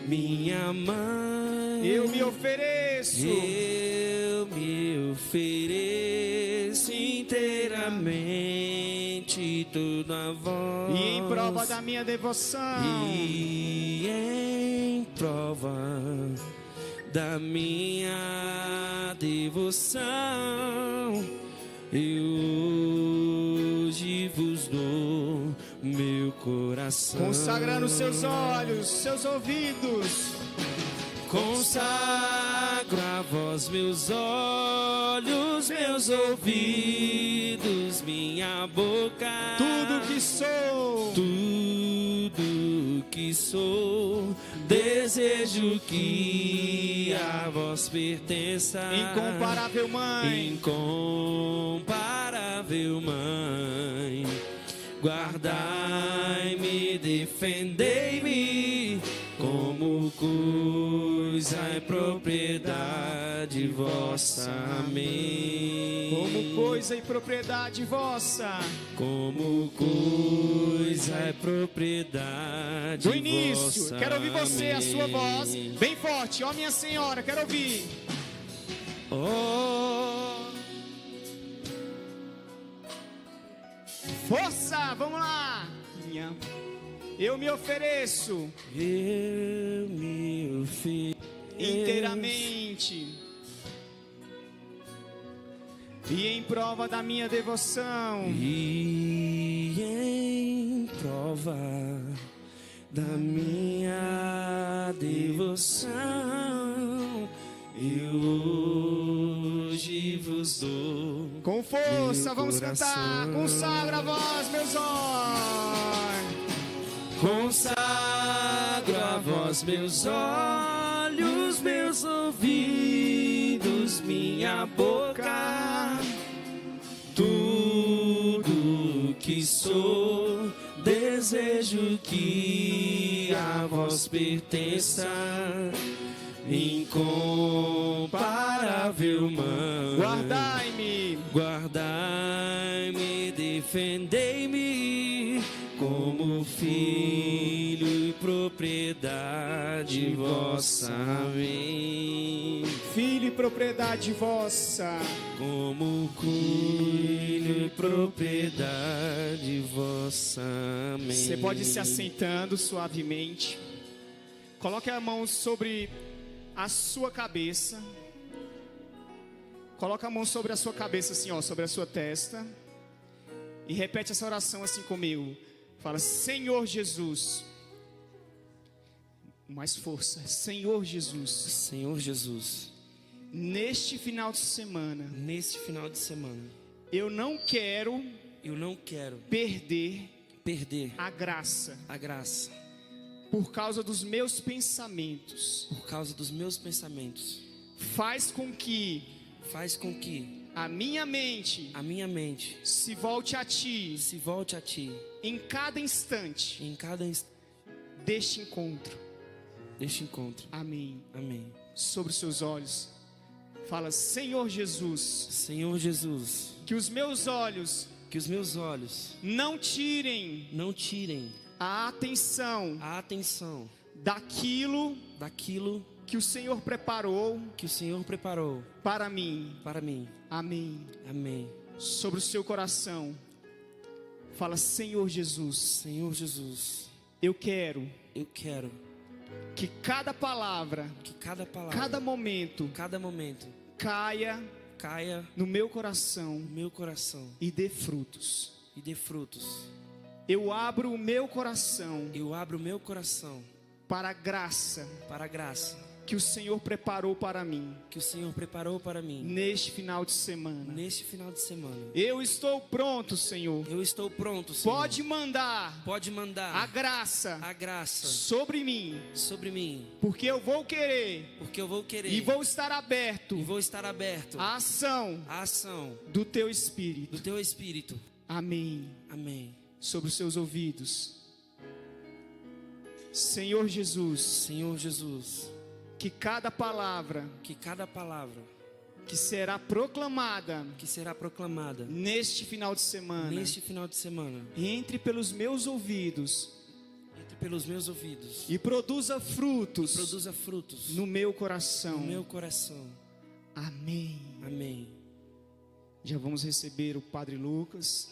minha mãe. Eu me ofereço. Eu me ofereço inteiramente, tudo a vós. E em prova da minha devoção. E em prova da minha devoção, eu hoje vos dou meu coração. Consagrando seus olhos, seus ouvidos. Consagro a vós meus olhos, meus ouvidos, minha boca, Tudo que sou. tudo que sou. Desejo que a vós pertença. Incomparável mãe. Incomparável mãe. Guardai-me, defendei-me, como coisa é propriedade vossa. Amém. Como coisa e propriedade vossa. Como coisa é propriedade Do início, vossa. quero ouvir você, a sua voz, Amém. bem forte. Ó minha senhora, quero ouvir. Oh, Força, vamos lá. Eu me ofereço eu me ofereço inteiramente. E em prova da minha devoção. e em prova da minha devoção, eu hoje vos dou. Com força, meu vamos coração. cantar. Consagra a voz, meus olhos. Consagro a vós meus olhos, meus ouvidos, minha boca, tudo que sou. Desejo que a vós pertença. Incomparável mãe, Guardai-me. guardai-me, defendei-me, como filho e propriedade vossa. Amém. Filho e propriedade vossa. Como filho e propriedade vossa. Amém. Você pode ir se assentando suavemente. Coloque a mão sobre a sua cabeça. Coloque a mão sobre a sua cabeça assim, ó, sobre a sua testa. E repete essa oração assim comigo. Fala: Senhor Jesus. Mais força. Senhor Jesus. Senhor Jesus, Neste final de semana, neste final de semana, eu não quero eu não quero perder perder a graça a graça por causa dos meus pensamentos. por causa dos meus pensamentos. Faz com que Faz com que a minha mente a minha mente se volte a Ti se volte a Ti em cada instante em cada instante deste encontro. deste encontro. Amém. Amém. Sobre os seus olhos, fala: Senhor Jesus, Senhor Jesus, que os meus olhos que os meus olhos não tirem não tirem a atenção a atenção daquilo daquilo que o Senhor preparou que o Senhor preparou para mim. para mim. Amém. Amém. Sobre o seu coração, fala: Senhor Jesus, Senhor Jesus, eu quero eu quero que cada palavra, que cada palavra, cada momento cada momento caia caia no meu coração no meu coração e dê frutos. e dê frutos. Eu abro o meu coração Eu abro o meu coração para a graça para a graça que o Senhor preparou para mim que o Senhor preparou para mim neste final de semana. neste final de semana. Eu estou pronto, Senhor. Eu estou pronto, Senhor. Pode mandar Pode mandar a graça a graça sobre mim, sobre mim, porque eu vou querer porque eu vou querer e vou estar aberto e vou estar aberto à ação à ação do Teu Espírito. do Teu Espírito. Amém. Amém. Sobre os seus ouvidos. Senhor Jesus, Senhor Jesus, que cada palavra que cada palavra que será proclamada que será proclamada neste final de semana neste final de semana entre pelos meus ouvidos entre pelos meus ouvidos e produza frutos produza frutos no meu coração. no meu coração. Amém. Amém. Já vamos receber o Padre Lucas.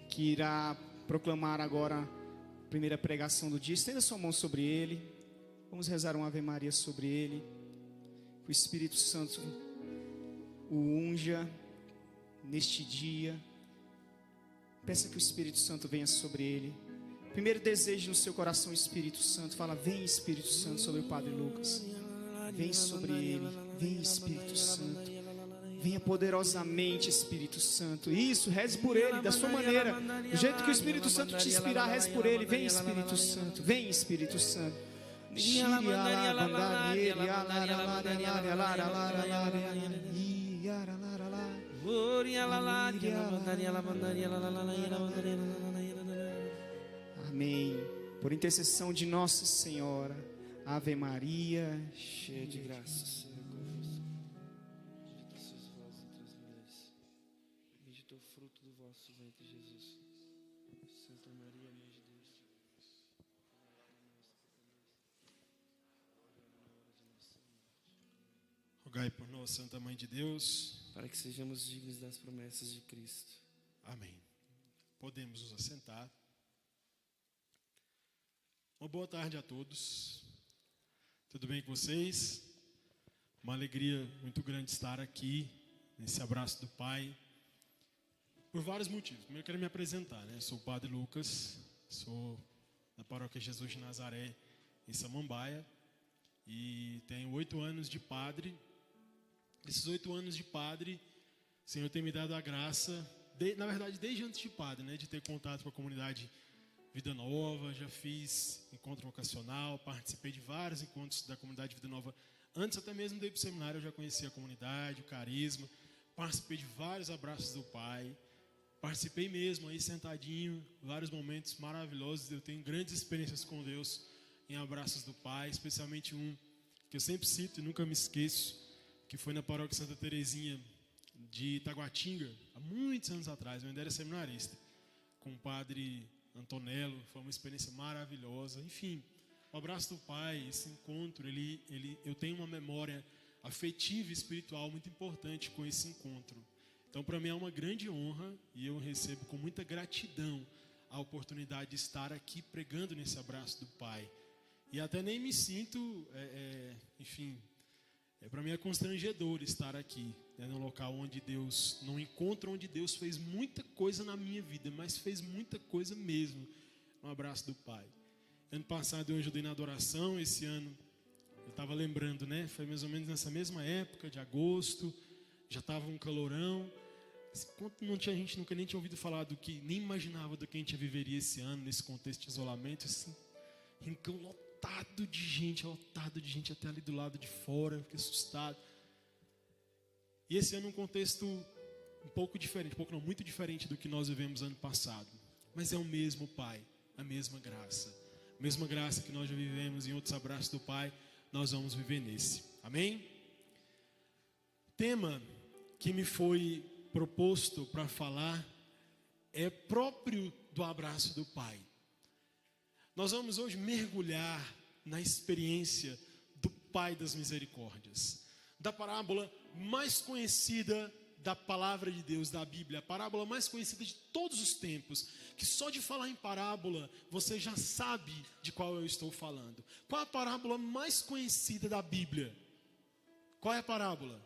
Que irá proclamar agora a primeira pregação do dia. Estenda sua mão sobre ele. Vamos rezar uma Ave Maria sobre ele. Que o Espírito Santo o unja neste dia. Peça que o Espírito Santo venha sobre ele. Primeiro deseje no seu coração o Espírito Santo. Fala: vem Espírito Santo sobre o Padre Lucas. Vem sobre ele. Vem Espírito Santo. Venha poderosamente, Espírito Santo. Isso, reze por ele da sua maneira. Do jeito que o Espírito Santo te inspirar, reze por ele. Vem Espírito Santo. Vem Espírito Santo. Amém. Por intercessão de Nossa Senhora, Ave Maria, Cheia de graça, Senhor convosco. Bendita sois vós entre as mulheres. Bendito é o fruto do vosso ventre, Jesus. Santa Maria, Mãe de Deus. Rogai por nós, Santa Mãe de Deus. Para que sejamos dignos das promessas de Cristo. Amém. Podemos nos assentar. Uma boa tarde a todos. Tudo bem com vocês? Uma alegria muito grande estar aqui, nesse abraço do Pai, por vários motivos. Primeiro eu quero me apresentar, né? Sou o Padre Lucas, sou da Paróquia Jesus de Nazaré, em Samambaia, e tenho 8 anos de padre. Esses 8 anos de padre, o Senhor tem me dado a graça, na verdade desde antes de padre, né? De ter contato com a comunidade Vida Nova. Já fiz encontro vocacional, participei de vários encontros da comunidade Vida Nova. Antes até mesmo de ir para o seminário, eu já conhecia a comunidade, o carisma. Participei de vários abraços do Pai. Participei mesmo aí sentadinho, vários momentos maravilhosos. Eu tenho grandes experiências com Deus em abraços do Pai, especialmente um que eu sempre cito e nunca me esqueço, que foi na Paróquia Santa Terezinha de Itaguatinga, há muitos anos atrás. Eu ainda era seminarista, com o Padre Antonello. Foi uma experiência maravilhosa. Enfim, o abraço do Pai, esse encontro, eu tenho uma memória afetiva e espiritual muito importante com esse encontro. Então, para mim é uma grande honra e eu recebo com muita gratidão a oportunidade de estar aqui pregando nesse abraço do Pai. E até nem me sinto, para mim é constrangedor estar aqui, né, num local onde Deus, num encontro onde Deus fez muita coisa na minha vida, mas fez muita coisa mesmo, no abraço do Pai. Ano passado eu ajudei na adoração. Esse ano eu estava lembrando, né, foi mais ou menos nessa mesma época de agosto, já estava um calorão. A gente nunca nem tinha ouvido falar do que, nem imaginava do que a gente viveria esse ano, nesse contexto de isolamento, assim, rincão lotado de gente até ali do lado de fora. Eu fiquei assustado. E esse ano um contexto um pouco diferente, muito diferente do que nós vivemos ano passado. Mas é o mesmo Pai, a mesma graça. A mesma graça que nós já vivemos em outros abraços do Pai, nós vamos viver nesse. Amém? Tema que me foi proposto para falar é próprio do abraço do Pai. Nós vamos hoje mergulhar na experiência do Pai das Misericórdias, da parábola mais conhecida da palavra de Deus, da Bíblia, a parábola mais conhecida de todos os tempos, que só de falar em parábola você já sabe de qual eu estou falando. Qual a parábola mais conhecida da Bíblia? Qual é a parábola?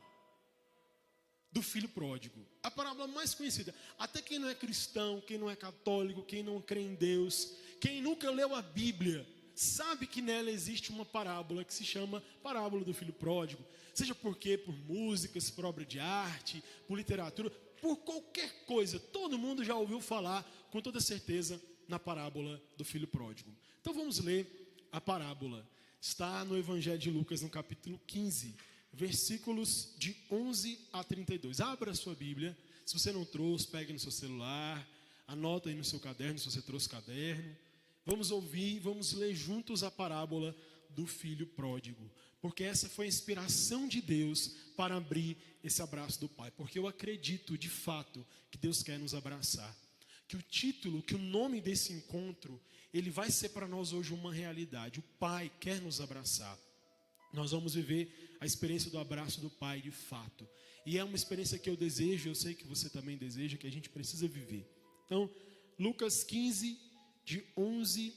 Do filho pródigo. A parábola mais conhecida. Até quem não é cristão, quem não é católico, quem não crê em Deus, quem nunca leu a Bíblia, sabe que nela existe uma parábola que se chama parábola do filho pródigo. Seja porque por músicas, por obra de arte, por literatura, por qualquer coisa, todo mundo já ouviu falar com toda certeza na parábola do filho pródigo. Então vamos ler a parábola. Está no Evangelho de Lucas, no capítulo 15, versículos de 11 a 32. Abra a sua Bíblia. Se você não trouxe, pegue no seu celular, anota aí no seu caderno, se você trouxe caderno. Vamos ouvir, vamos ler juntos a parábola do filho pródigo. porque essa foi a inspiração de Deus para abrir esse abraço do Pai. Porque eu acredito, de fato, que Deus quer nos abraçar. Que o título, que o nome desse encontro, ele vai ser para nós hoje uma realidade. O Pai quer nos abraçar. Nós vamos viver a experiência do abraço do Pai de fato. E é uma experiência que eu desejo, eu sei que você também deseja, que a gente precisa viver. Então, Lucas 15, de 11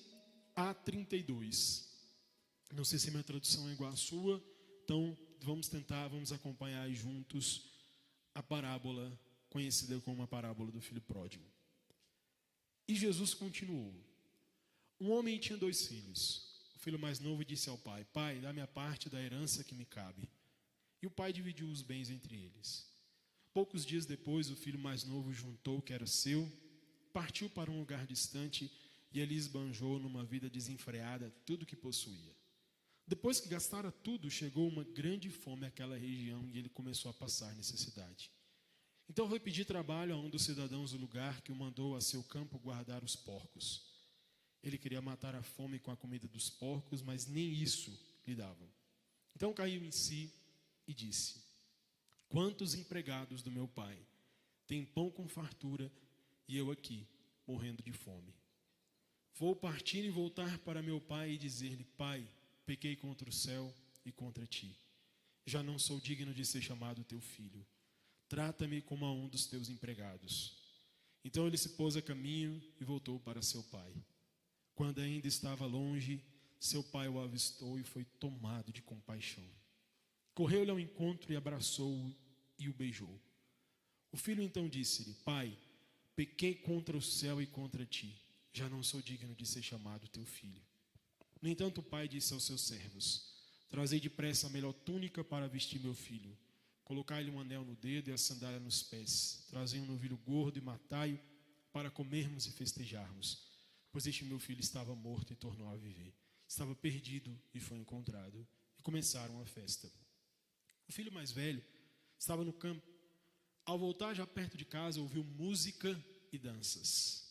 a 32. Não sei se minha tradução é igual à sua, então vamos acompanhar aí juntos a parábola conhecida como a parábola do filho pródigo. E Jesus continuou. Um homem tinha 2 filhos. O filho mais novo disse ao pai: Pai, dá-me a parte da herança que me cabe. E o pai dividiu os bens entre eles. Poucos dias depois, o filho mais novo juntou o que era seu, partiu para um lugar distante e ali esbanjou numa vida desenfreada tudo o que possuía. Depois que gastara tudo, chegou uma grande fome àquela região e ele começou a passar necessidade. Então foi pedir trabalho a um dos cidadãos do lugar, que o mandou a seu campo guardar os porcos. Ele queria matar a fome com a comida dos porcos, mas nem isso lhe davam. Então caiu em si e disse: Quantos empregados do meu pai têm pão com fartura e eu aqui, morrendo de fome? Vou partir e voltar para meu pai e dizer-lhe: Pai, pequei contra o céu e contra ti. Já não sou digno de ser chamado teu filho. Trata-me como a um dos teus empregados. Então ele se pôs a caminho e voltou para seu pai. Quando ainda estava longe, seu pai o avistou e foi tomado de compaixão. Correu-lhe ao encontro e abraçou-o e o beijou. O filho então disse-lhe: Pai, pequei contra o céu e contra ti. Já não sou digno de ser chamado teu filho. No entanto, o pai disse aos seus servos: Trazei depressa a melhor túnica para vestir meu filho. Colocai-lhe um anel no dedo e a sandália nos pés. Trazei um novilho gordo e matai-o para comermos e festejarmos. Pois este meu filho estava morto e tornou a viver. Estava perdido e foi encontrado. E começaram a festa. O filho mais velho estava no campo. Ao voltar já perto de casa, ouviu música e danças.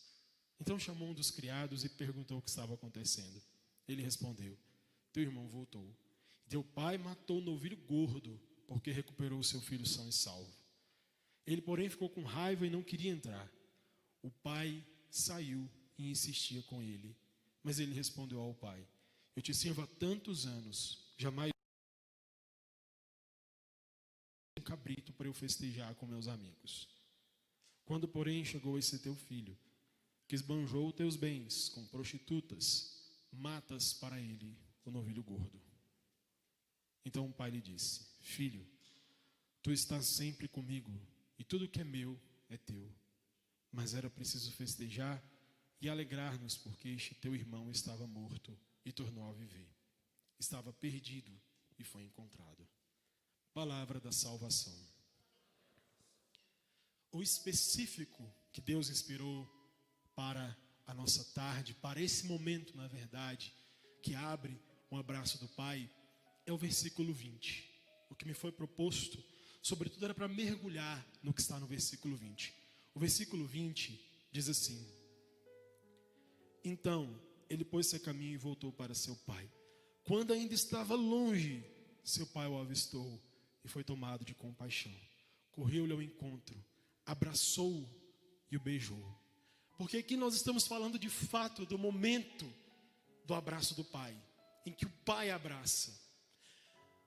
Então chamou um dos criados e perguntou o que estava acontecendo. Ele respondeu: Teu irmão voltou. Teu pai matou o novilho gordo, porque recuperou o seu filho são e salvo. Ele, porém, ficou com raiva e não queria entrar. O pai saiu e insistia com ele. Mas ele respondeu ao pai: Eu te sirvo há tantos anos, jamais um cabrito para eu festejar com meus amigos. Quando, porém, chegou esse teu filho, que esbanjou teus bens com prostitutas, matas para ele o novilho gordo. Então o pai lhe disse: Filho, tu estás sempre comigo, e tudo que é meu é teu. Mas era preciso festejar e alegrar-nos, porque este teu irmão estava morto e tornou a viver. Estava perdido e foi encontrado. Palavra da salvação. O específico que Deus inspirou para a nossa tarde, para esse momento, na verdade, que abre um abraço do Pai, é o versículo 20. O que me foi proposto, sobretudo, era para mergulhar no que está no versículo 20. O versículo 20 diz assim: Então ele pôs-se a caminho e voltou para seu pai. Quando ainda estava longe, seu pai o avistou e foi tomado de compaixão. Correu-lhe ao encontro, abraçou-o e o beijou. Porque aqui nós estamos falando de fato do momento do abraço do pai, em que o pai abraça.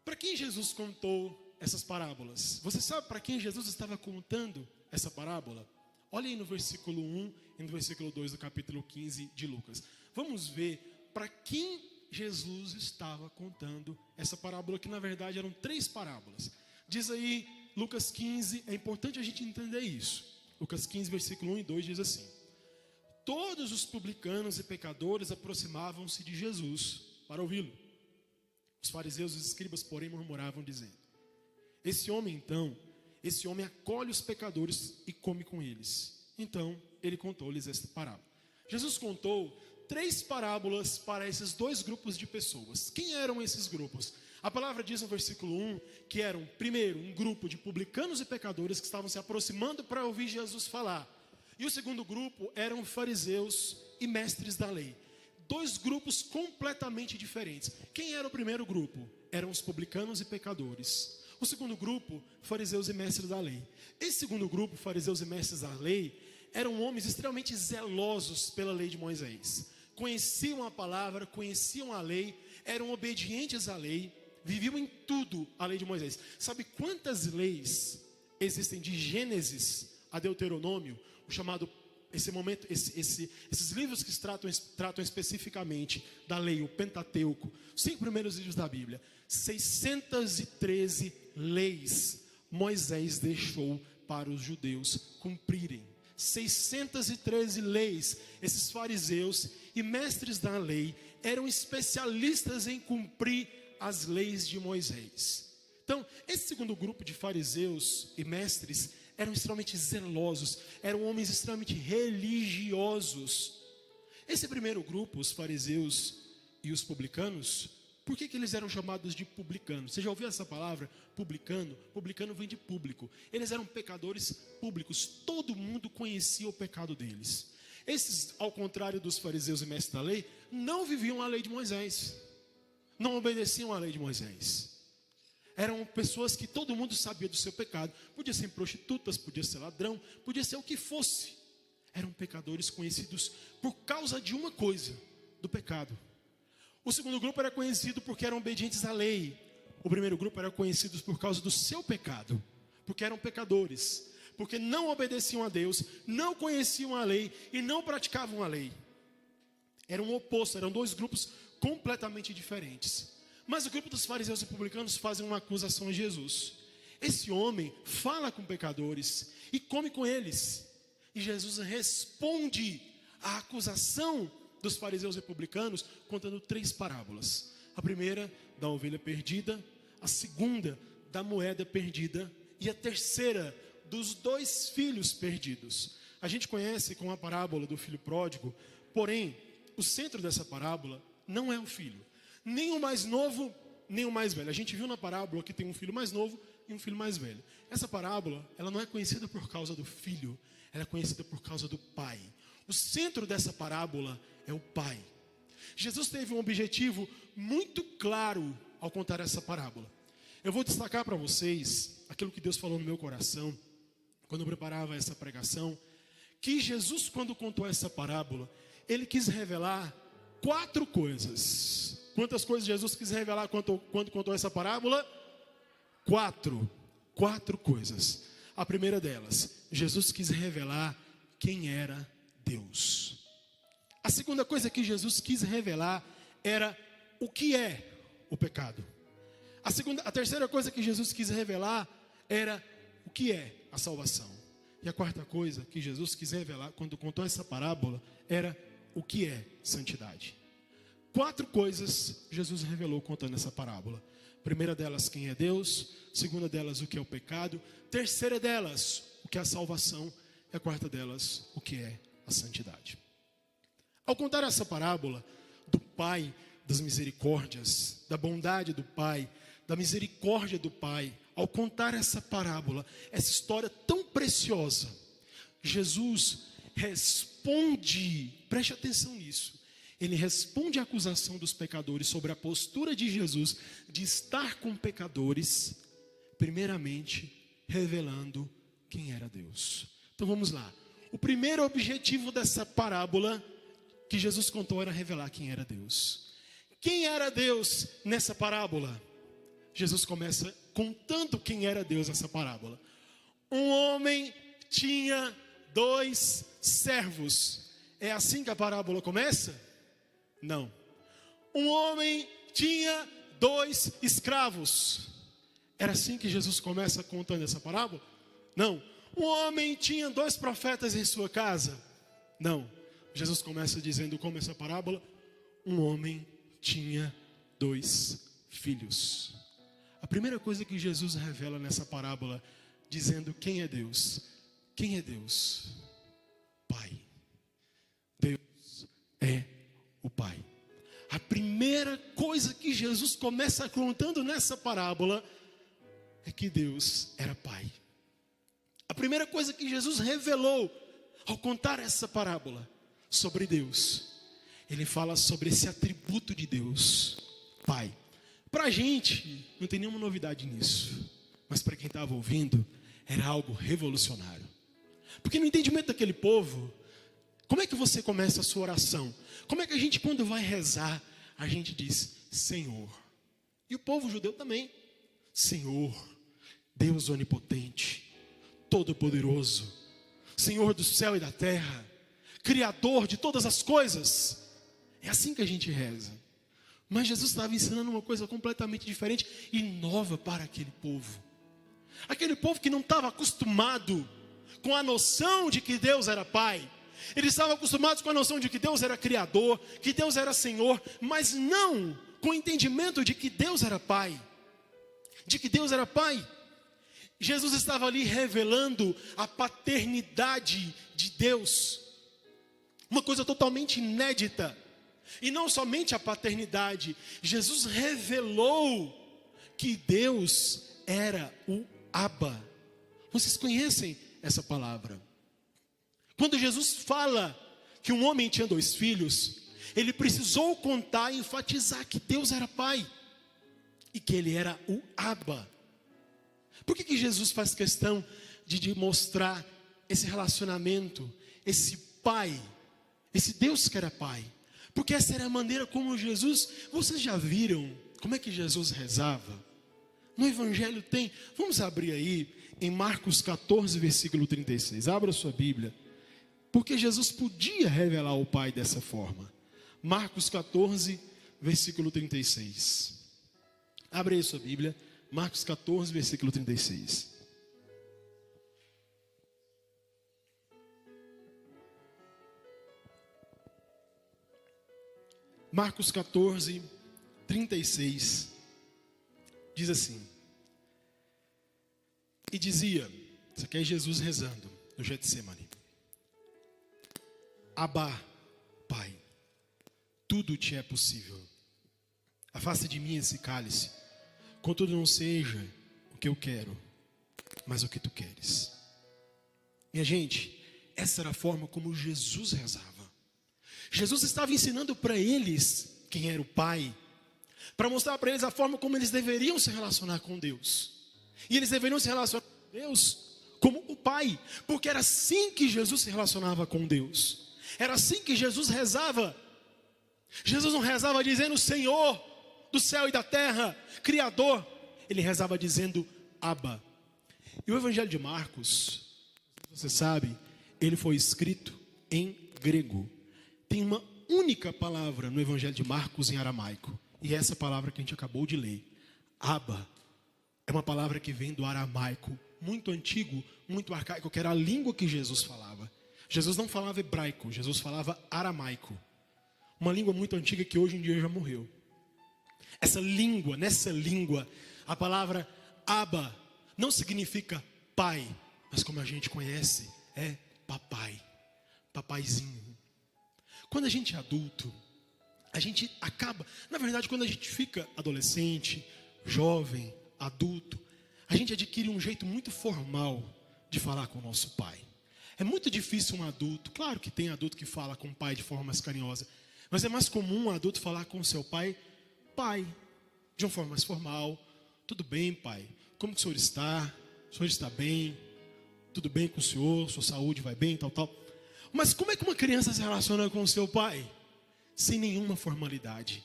Para quem Jesus contou essas parábolas? Você sabe para quem Jesus estava contando essa parábola? Olha aí no versículo 1 e no versículo 2 do capítulo 15 de Lucas. Vamos ver para quem Jesus estava contando essa parábola, que na verdade eram 3 parábolas. Diz aí Lucas 15, é importante a gente entender isso. Lucas 15, versículo 1 e 2 diz assim: Todos os publicanos e pecadores aproximavam-se de Jesus para ouvi-lo. Os fariseus e os escribas, porém, murmuravam, dizendo: Esse homem acolhe os pecadores e come com eles. Então, ele contou-lhes esta parábola. Jesus contou 3 parábolas para esses 2 grupos de pessoas. Quem eram esses grupos? A palavra diz no versículo 1 que eram, primeiro, um grupo de publicanos e pecadores que estavam se aproximando para ouvir Jesus falar. E o segundo grupo eram fariseus e mestres da lei. dois grupos completamente diferentes. Quem era o primeiro grupo? Eram os publicanos e pecadores. O segundo grupo, fariseus e mestres da lei. Esse segundo grupo, fariseus e mestres da lei, eram homens extremamente zelosos pela lei de Moisés. Conheciam a palavra, conheciam a lei, eram obedientes à lei, viviam em tudo a lei de Moisés. Sabe quantas leis existem de Gênesis a Deuteronômio? O chamado, esses livros que tratam especificamente da lei, o Pentateuco, os 5 primeiros livros da Bíblia. 613 leis Moisés deixou para os judeus cumprirem. 613 leis. Esses fariseus e mestres da lei eram especialistas em cumprir as leis de Moisés. Então, esse segundo grupo de fariseus e mestres eram extremamente zelosos, eram homens extremamente religiosos. Esse primeiro grupo, os fariseus e os publicanos, por que eles eram chamados de publicanos? Você já ouviu essa palavra? Publicano? Publicano vem de público. Eles eram pecadores públicos. Todo mundo conhecia o pecado deles. Esses, ao contrário dos fariseus e mestres da lei, não viviam a lei de Moisés. Não obedeciam à lei de Moisés. Eram pessoas que todo mundo sabia do seu pecado. Podia ser prostitutas, podia ser ladrão, podia ser o que fosse. Eram pecadores conhecidos por causa de uma coisa, do pecado. O segundo grupo era conhecido porque eram obedientes à lei. O primeiro grupo era conhecido por causa do seu pecado, porque eram pecadores, porque não obedeciam a Deus, não conheciam a lei e não praticavam a lei. Eram o oposto, eram dois grupos completamente diferentes. Mas o grupo dos fariseus e publicanos fazem uma acusação a Jesus. Esse homem fala com pecadores e come com eles. E Jesus responde à acusação dos fariseus e publicanos, contando 3 parábolas. A primeira, da ovelha perdida. A segunda, da moeda perdida. E a terceira, dos 2 filhos perdidos. A gente conhece com a parábola do filho pródigo, porém, o centro dessa parábola não é o filho. Nem o mais novo, nem o mais velho. A gente viu na parábola que tem um filho mais novo e um filho mais velho. Essa parábola, ela não é conhecida por causa do filho, ela é conhecida por causa do pai. O centro dessa parábola é o pai. Jesus teve um objetivo muito claro ao contar essa parábola. Eu vou destacar para vocês aquilo que Deus falou no meu coração quando eu preparava essa pregação, que Jesus, quando contou essa parábola, ele quis revelar 4 coisas. Quantas coisas Jesus quis revelar quando contou essa parábola? 4 coisas. A primeira delas, Jesus quis revelar quem era Deus. A segunda coisa que Jesus quis revelar era o que é o pecado. A terceira coisa que Jesus quis revelar era o que é a salvação. E a quarta coisa que Jesus quis revelar quando contou essa parábola era o que é santidade. 4 coisas Jesus revelou contando essa parábola. Primeira delas, quem é Deus. Segunda delas, o que é o pecado. Terceira delas, o que é a salvação. E a quarta delas, o que é a santidade. Ao contar essa parábola do Pai das misericórdias, da bondade do Pai, da misericórdia do Pai, ao contar essa parábola, essa história tão preciosa, Jesus responde, preste atenção nisso, ele responde à acusação dos pecadores sobre a postura de Jesus de estar com pecadores, primeiramente revelando quem era Deus. Então vamos lá. O primeiro objetivo dessa parábola que Jesus contou era revelar quem era Deus. Quem era Deus nessa parábola? Jesus começa contando quem era Deus nessa parábola. Um homem tinha 2 servos. É assim que a parábola começa? Não. Um homem tinha 2 escravos. Era assim que Jesus começa contando essa parábola? Não. Um homem tinha 2 profetas em sua casa? Não. Jesus começa dizendo como essa parábola: um homem tinha 2 filhos. A primeira coisa que Jesus revela nessa parábola, dizendo quem é Deus. Quem é Deus? Pai. Deus é o Pai. A primeira coisa que Jesus começa contando nessa parábola é que Deus era Pai. A primeira coisa que Jesus revelou ao contar essa parábola sobre Deus ele fala sobre esse atributo de Deus, Pai. Para a gente, não tem nenhuma novidade nisso. Mas para quem estava ouvindo, era algo revolucionário. Porque no entendimento daquele povo, como é que você começa a sua oração? Como é que a gente, quando vai rezar, a gente diz, Senhor? E o povo judeu também. Senhor, Deus onipotente, todo-poderoso, Senhor do céu e da terra, Criador de todas as coisas. É assim que a gente reza. Mas Jesus estava ensinando uma coisa completamente diferente e nova para aquele povo. Aquele povo que não estava acostumado com a noção de que Deus era Pai. Eles estavam acostumados com a noção de que Deus era Criador, que Deus era Senhor, mas não com o entendimento de que Deus era Pai. De que Deus era Pai. Jesus estava ali revelando a paternidade de Deus. Uma coisa totalmente inédita. E não somente a paternidade. Jesus revelou que Deus era o Abba. Vocês conhecem essa palavra? Quando Jesus fala que um homem tinha 2 filhos, ele precisou contar e enfatizar que Deus era Pai. E que ele era o Abba. Por que Jesus faz questão de mostrar esse relacionamento, esse Pai, esse Deus que era Pai? Porque essa era a maneira como Jesus, vocês já viram como é que Jesus rezava? No Evangelho tem, vamos abrir aí em Marcos 14, versículo 36, abra sua Bíblia, porque Jesus podia revelar o Pai dessa forma. Marcos 14, versículo 36, abre aí sua Bíblia, Marcos 14, versículo 36. Marcos 14, 36, diz assim, e dizia, isso aqui é Jesus rezando no Getsemane, Abba, Pai, tudo te é possível, afasta de mim esse cálice, contudo não seja o que eu quero, mas o que tu queres. Minha gente, essa era a forma como Jesus rezava. Jesus estava ensinando para eles quem era o Pai, para mostrar para eles a forma como eles deveriam se relacionar com Deus. E eles deveriam se relacionar com Deus como o Pai, porque era assim que Jesus se relacionava com Deus. Era assim que Jesus rezava. Jesus não rezava dizendo Senhor do céu e da terra, Criador. Ele rezava dizendo Abba. E o Evangelho de Marcos, você sabe, ele foi escrito em grego. Tem uma única palavra no Evangelho de Marcos em aramaico. E é essa palavra que a gente acabou de ler. Abba. É uma palavra que vem do aramaico. Muito antigo, muito arcaico. Que era a língua que Jesus falava. Jesus não falava hebraico. Jesus falava aramaico. Uma língua muito antiga que hoje em dia já morreu. Nessa língua, a palavra Abba não significa pai. Mas como a gente conhece, é papai. Papaizinho. Quando a gente é adulto, a gente acaba, na verdade, quando a gente fica adolescente, jovem, adulto, a gente adquire um jeito muito formal de falar com o nosso pai. É muito difícil um adulto, claro que tem adulto que fala com o pai de forma mais carinhosa, mas é mais comum um adulto falar com o seu pai, de uma forma mais formal. Tudo bem, pai? Como que o senhor está? O senhor está bem? Tudo bem com o senhor? Sua saúde vai bem, tal. Mas como é que uma criança se relaciona com o seu pai? Sem nenhuma formalidade.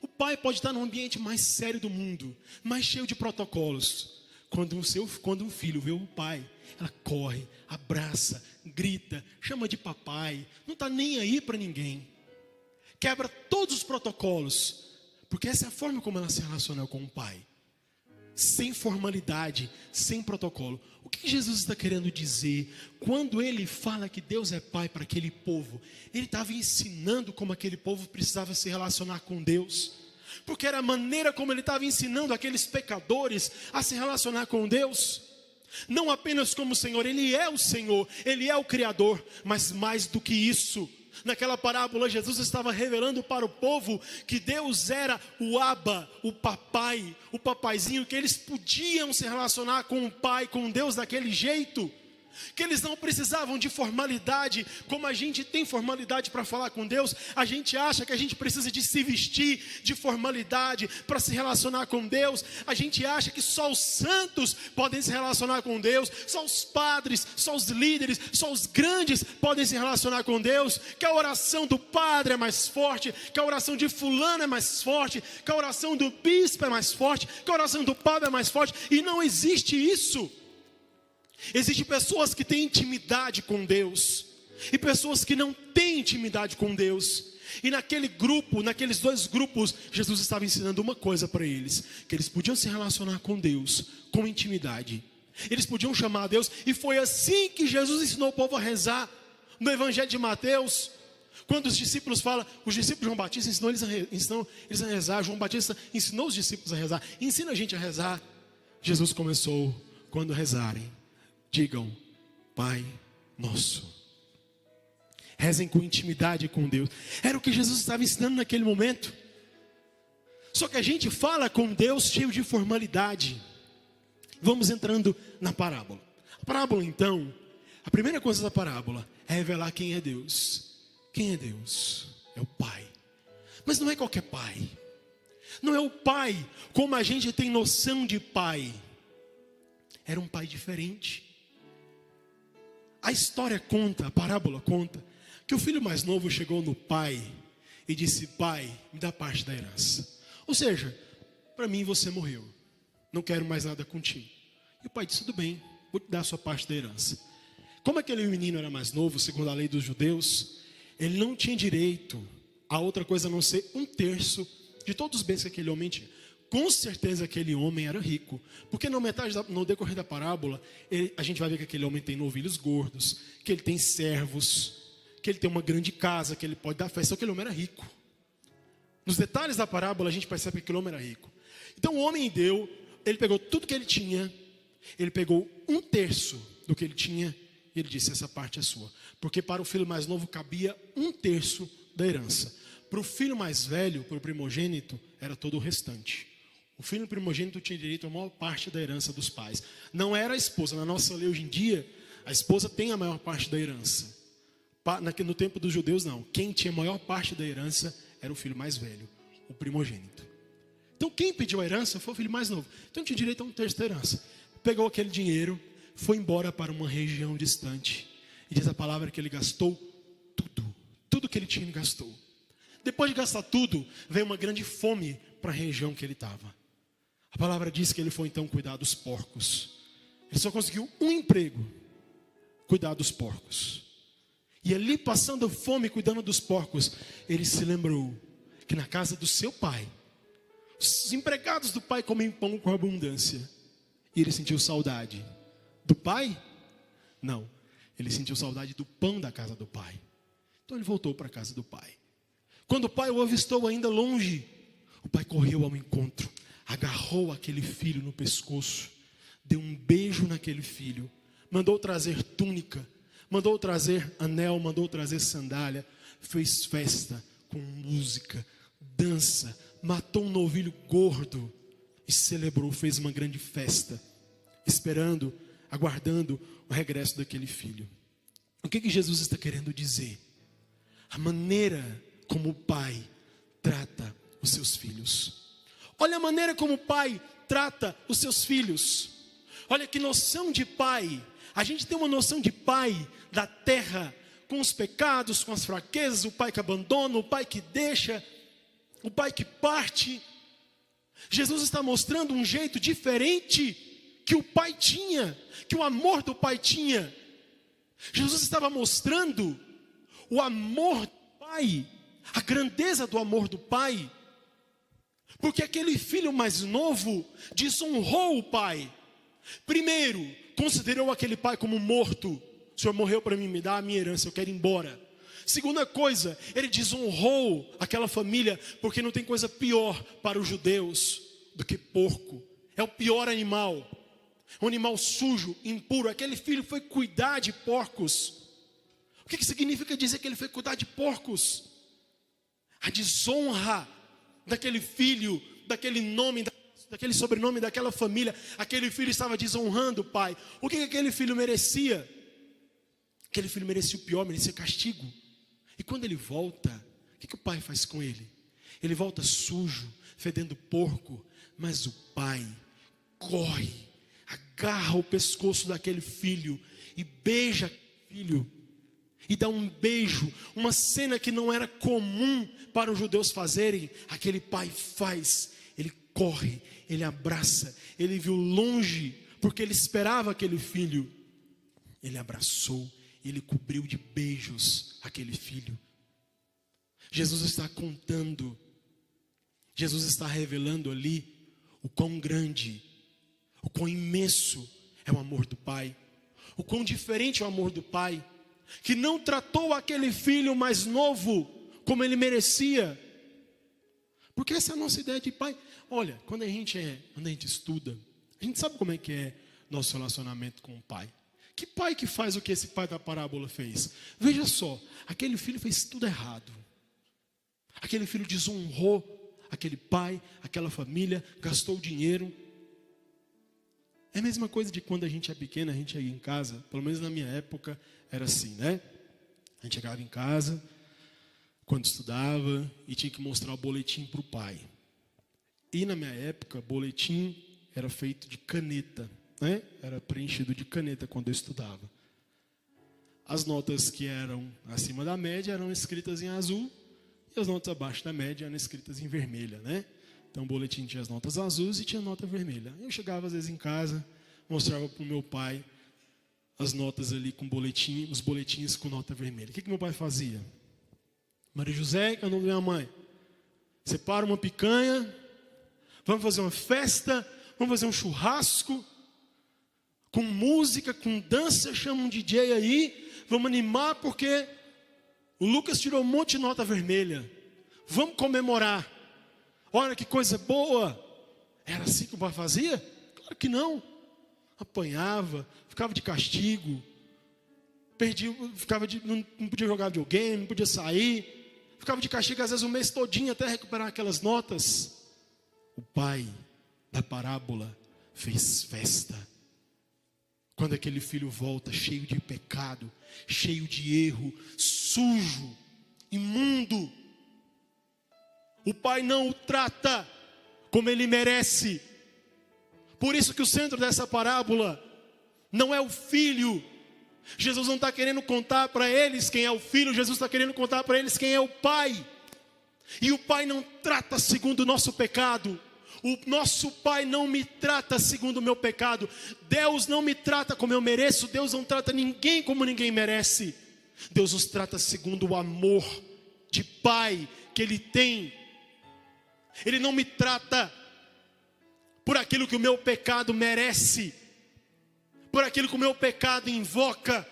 O pai pode estar no ambiente mais sério do mundo, mais cheio de protocolos. Quando um filho vê o pai, ela corre, abraça, grita, chama de papai, não está nem aí para ninguém. Quebra todos os protocolos, porque essa é a forma como ela se relaciona com o pai. Sem formalidade, sem protocolo. O que Jesus está querendo dizer? Quando ele fala que Deus é Pai para aquele povo, ele estava ensinando como aquele povo precisava se relacionar com Deus. Porque era a maneira como ele estava ensinando aqueles pecadores a se relacionar com Deus. Não apenas como Senhor, ele é o Criador, mas mais do que isso. Naquela parábola, Jesus estava revelando para o povo que Deus era o Abba, o papai, o papaizinho, que eles podiam se relacionar com o Pai, com Deus daquele jeito. que eles não precisavam de formalidade, como a gente tem formalidade para falar com Deus. A gente acha que a gente precisa de se vestir de formalidade para se relacionar com Deus. A gente acha que só os santos podem se relacionar com Deus, só os padres, só os líderes, só os grandes podem se relacionar com Deus, que a oração do padre é mais forte, que a oração de fulano é mais forte, que a oração do bispo é mais forte, que a oração do padre é mais forte, e não existe isso. Existem pessoas que têm intimidade com Deus e pessoas que não têm intimidade com Deus. E naquele grupo, naqueles dois grupos, Jesus estava ensinando uma coisa para eles: que eles podiam se relacionar com Deus com intimidade. Eles podiam chamar a Deus, e foi assim que Jesus ensinou o povo a rezar. No Evangelho de Mateus, quando os discípulos falam, os discípulos de João Batista ensinou eles a rezar. João Batista ensinou os discípulos a rezar. Ensina a gente a rezar. Jesus começou: quando rezarem, digam: Pai Nosso. Rezem com intimidade com Deus. Era o que Jesus estava ensinando naquele momento. Só que a gente fala com Deus cheio de formalidade. Vamos entrando na parábola. A parábola, então, a primeira coisa da parábola é revelar quem é Deus. Quem é Deus? É o Pai. Mas não é qualquer Pai. Não é o Pai como a gente tem noção de Pai. Era um Pai diferente. A história conta, a parábola conta, que o filho mais novo chegou no pai e disse: Pai, me dá parte da herança. Ou seja, para mim você morreu, não quero mais nada contigo. E o pai disse: tudo bem, vou te dar a sua parte da herança. Como aquele menino era mais novo, segundo a lei dos judeus, ele não tinha direito a outra coisa a não ser 1/3 de todos os bens que aquele homem tinha. Com certeza aquele homem era rico, porque no decorrer da parábola, a gente vai ver que aquele homem tem novilhos gordos, que ele tem servos, que ele tem uma grande casa, que ele pode dar festa. Aquele homem era rico. Nos detalhes da parábola a gente percebe que aquele homem era rico. Então o homem deu, ele pegou tudo que ele tinha, ele pegou 1/3 do que ele tinha, e ele disse: essa parte é sua. Porque para o filho mais novo cabia 1/3 da herança. Para o filho mais velho, para o primogênito, era todo o restante. O filho primogênito tinha direito à maior parte da herança dos pais. Não era a esposa. Na nossa lei hoje em dia, a esposa tem a maior parte da herança. No tempo dos judeus, não. Quem tinha a maior parte da herança era o filho mais velho, o primogênito. Então quem pediu a herança foi o filho mais novo. Então tinha direito a 1/3 da herança. Pegou aquele dinheiro, foi embora para uma região distante. E diz a palavra que ele gastou tudo. Tudo que ele tinha, ele gastou. Depois de gastar tudo, veio uma grande fome para a região que ele estava. A palavra diz que ele foi então cuidar dos porcos. Ele só conseguiu um emprego: cuidar dos porcos. E ali, passando fome, cuidando dos porcos, ele se lembrou que na casa do seu pai, os empregados do pai comem pão com abundância. E ele sentiu saudade do pai? Não, ele sentiu saudade do pão da casa do pai. Então ele voltou para a casa do pai. Quando o pai o avistou ainda longe, o pai correu ao encontro, agarrou aquele filho no pescoço, deu um beijo naquele filho, mandou trazer túnica, mandou trazer anel, mandou trazer sandália, fez festa com música, dança, matou um novilho gordo e celebrou, fez uma grande festa, esperando, aguardando o regresso daquele filho. O que Jesus está querendo dizer? A maneira como o pai trata os seus filhos. Olha a maneira como o pai trata os seus filhos. Olha que noção de pai. A gente tem uma noção de pai da terra, com os pecados, com as fraquezas, o pai que abandona, o pai que deixa, o pai que parte. Jesus está mostrando um jeito diferente que o pai tinha, que o amor do pai tinha. Jesus estava mostrando o amor do pai, a grandeza do amor do pai, porque aquele filho mais novo desonrou o pai. Primeiro, considerou aquele pai como morto. O senhor morreu para mim, me dá a minha herança, eu quero ir embora. Segunda coisa, ele desonrou aquela família, porque não tem coisa pior para os judeus do que porco. É o pior animal, um animal sujo, impuro. Aquele filho foi cuidar de porcos. O que significa dizer que ele foi cuidar de porcos? A desonra daquele filho, daquele nome, daquele sobrenome, daquela família. Aquele filho estava desonrando o pai. O que aquele filho merecia? Aquele filho merecia o pior, merecia castigo. E quando ele volta, o que o pai faz com ele? Ele volta sujo, fedendo porco, mas o pai corre, agarra o pescoço daquele filho e beija o filho. E dá um beijo, uma cena que não era comum para os judeus fazerem. Aquele pai faz, ele corre, ele abraça. Ele viu longe, porque ele esperava aquele filho. Ele abraçou, ele cobriu de beijos aquele filho. Jesus está contando, Jesus está revelando ali o quão grande, o quão imenso é o amor do pai. O quão diferente é o amor do pai, que não tratou aquele filho mais novo como ele merecia. Porque essa é a nossa ideia de pai. Olha, quando a gente estuda, a gente sabe como é que é nosso relacionamento com o pai. Que pai que faz o que esse pai da parábola fez? Veja só, aquele filho fez tudo errado. Aquele filho desonrou aquele pai, aquela família, gastou dinheiro. É a mesma coisa de quando a gente é pequeno, a gente ia em casa, pelo menos na minha época era assim, né? A gente chegava em casa, quando estudava, e tinha que mostrar o boletim para o pai. E na minha época, boletim era feito de caneta, né? Era preenchido de caneta quando eu estudava. As notas que eram acima da média eram escritas em azul, e as notas abaixo da média eram escritas em vermelha, né? Então o boletim tinha as notas azuis e tinha nota vermelha. Eu chegava às vezes em casa, mostrava para o meu pai as notas ali com boletim, os boletins com nota vermelha. O que meu pai fazia? Maria José, que é o nome da minha mãe, separa uma picanha, vamos fazer uma festa, vamos fazer um churrasco, com música, com dança, chama um DJ aí, vamos animar porque o Lucas tirou um monte de nota vermelha. Vamos comemorar. Olha que coisa boa. Era assim que o pai fazia? Claro que não. Apanhava, ficava de castigo, não podia jogar videogame, não podia sair, ficava de castigo às vezes o mês todinho até recuperar aquelas notas. O pai da parábola fez festa. Quando aquele filho volta cheio de pecado, cheio de erro, sujo, imundo, o pai não o trata como ele merece. Por isso que o centro dessa parábola não é o filho. Jesus não está querendo contar para eles quem é o filho, Jesus está querendo contar para eles quem é o pai. E o pai não trata segundo o nosso pecado. O nosso pai não me trata segundo o meu pecado. Deus não me trata como eu mereço. Deus não trata ninguém como ninguém merece. Deus nos trata segundo o amor de pai que Ele tem. Ele não me trata por aquilo que o meu pecado merece, por aquilo que o meu pecado invoca.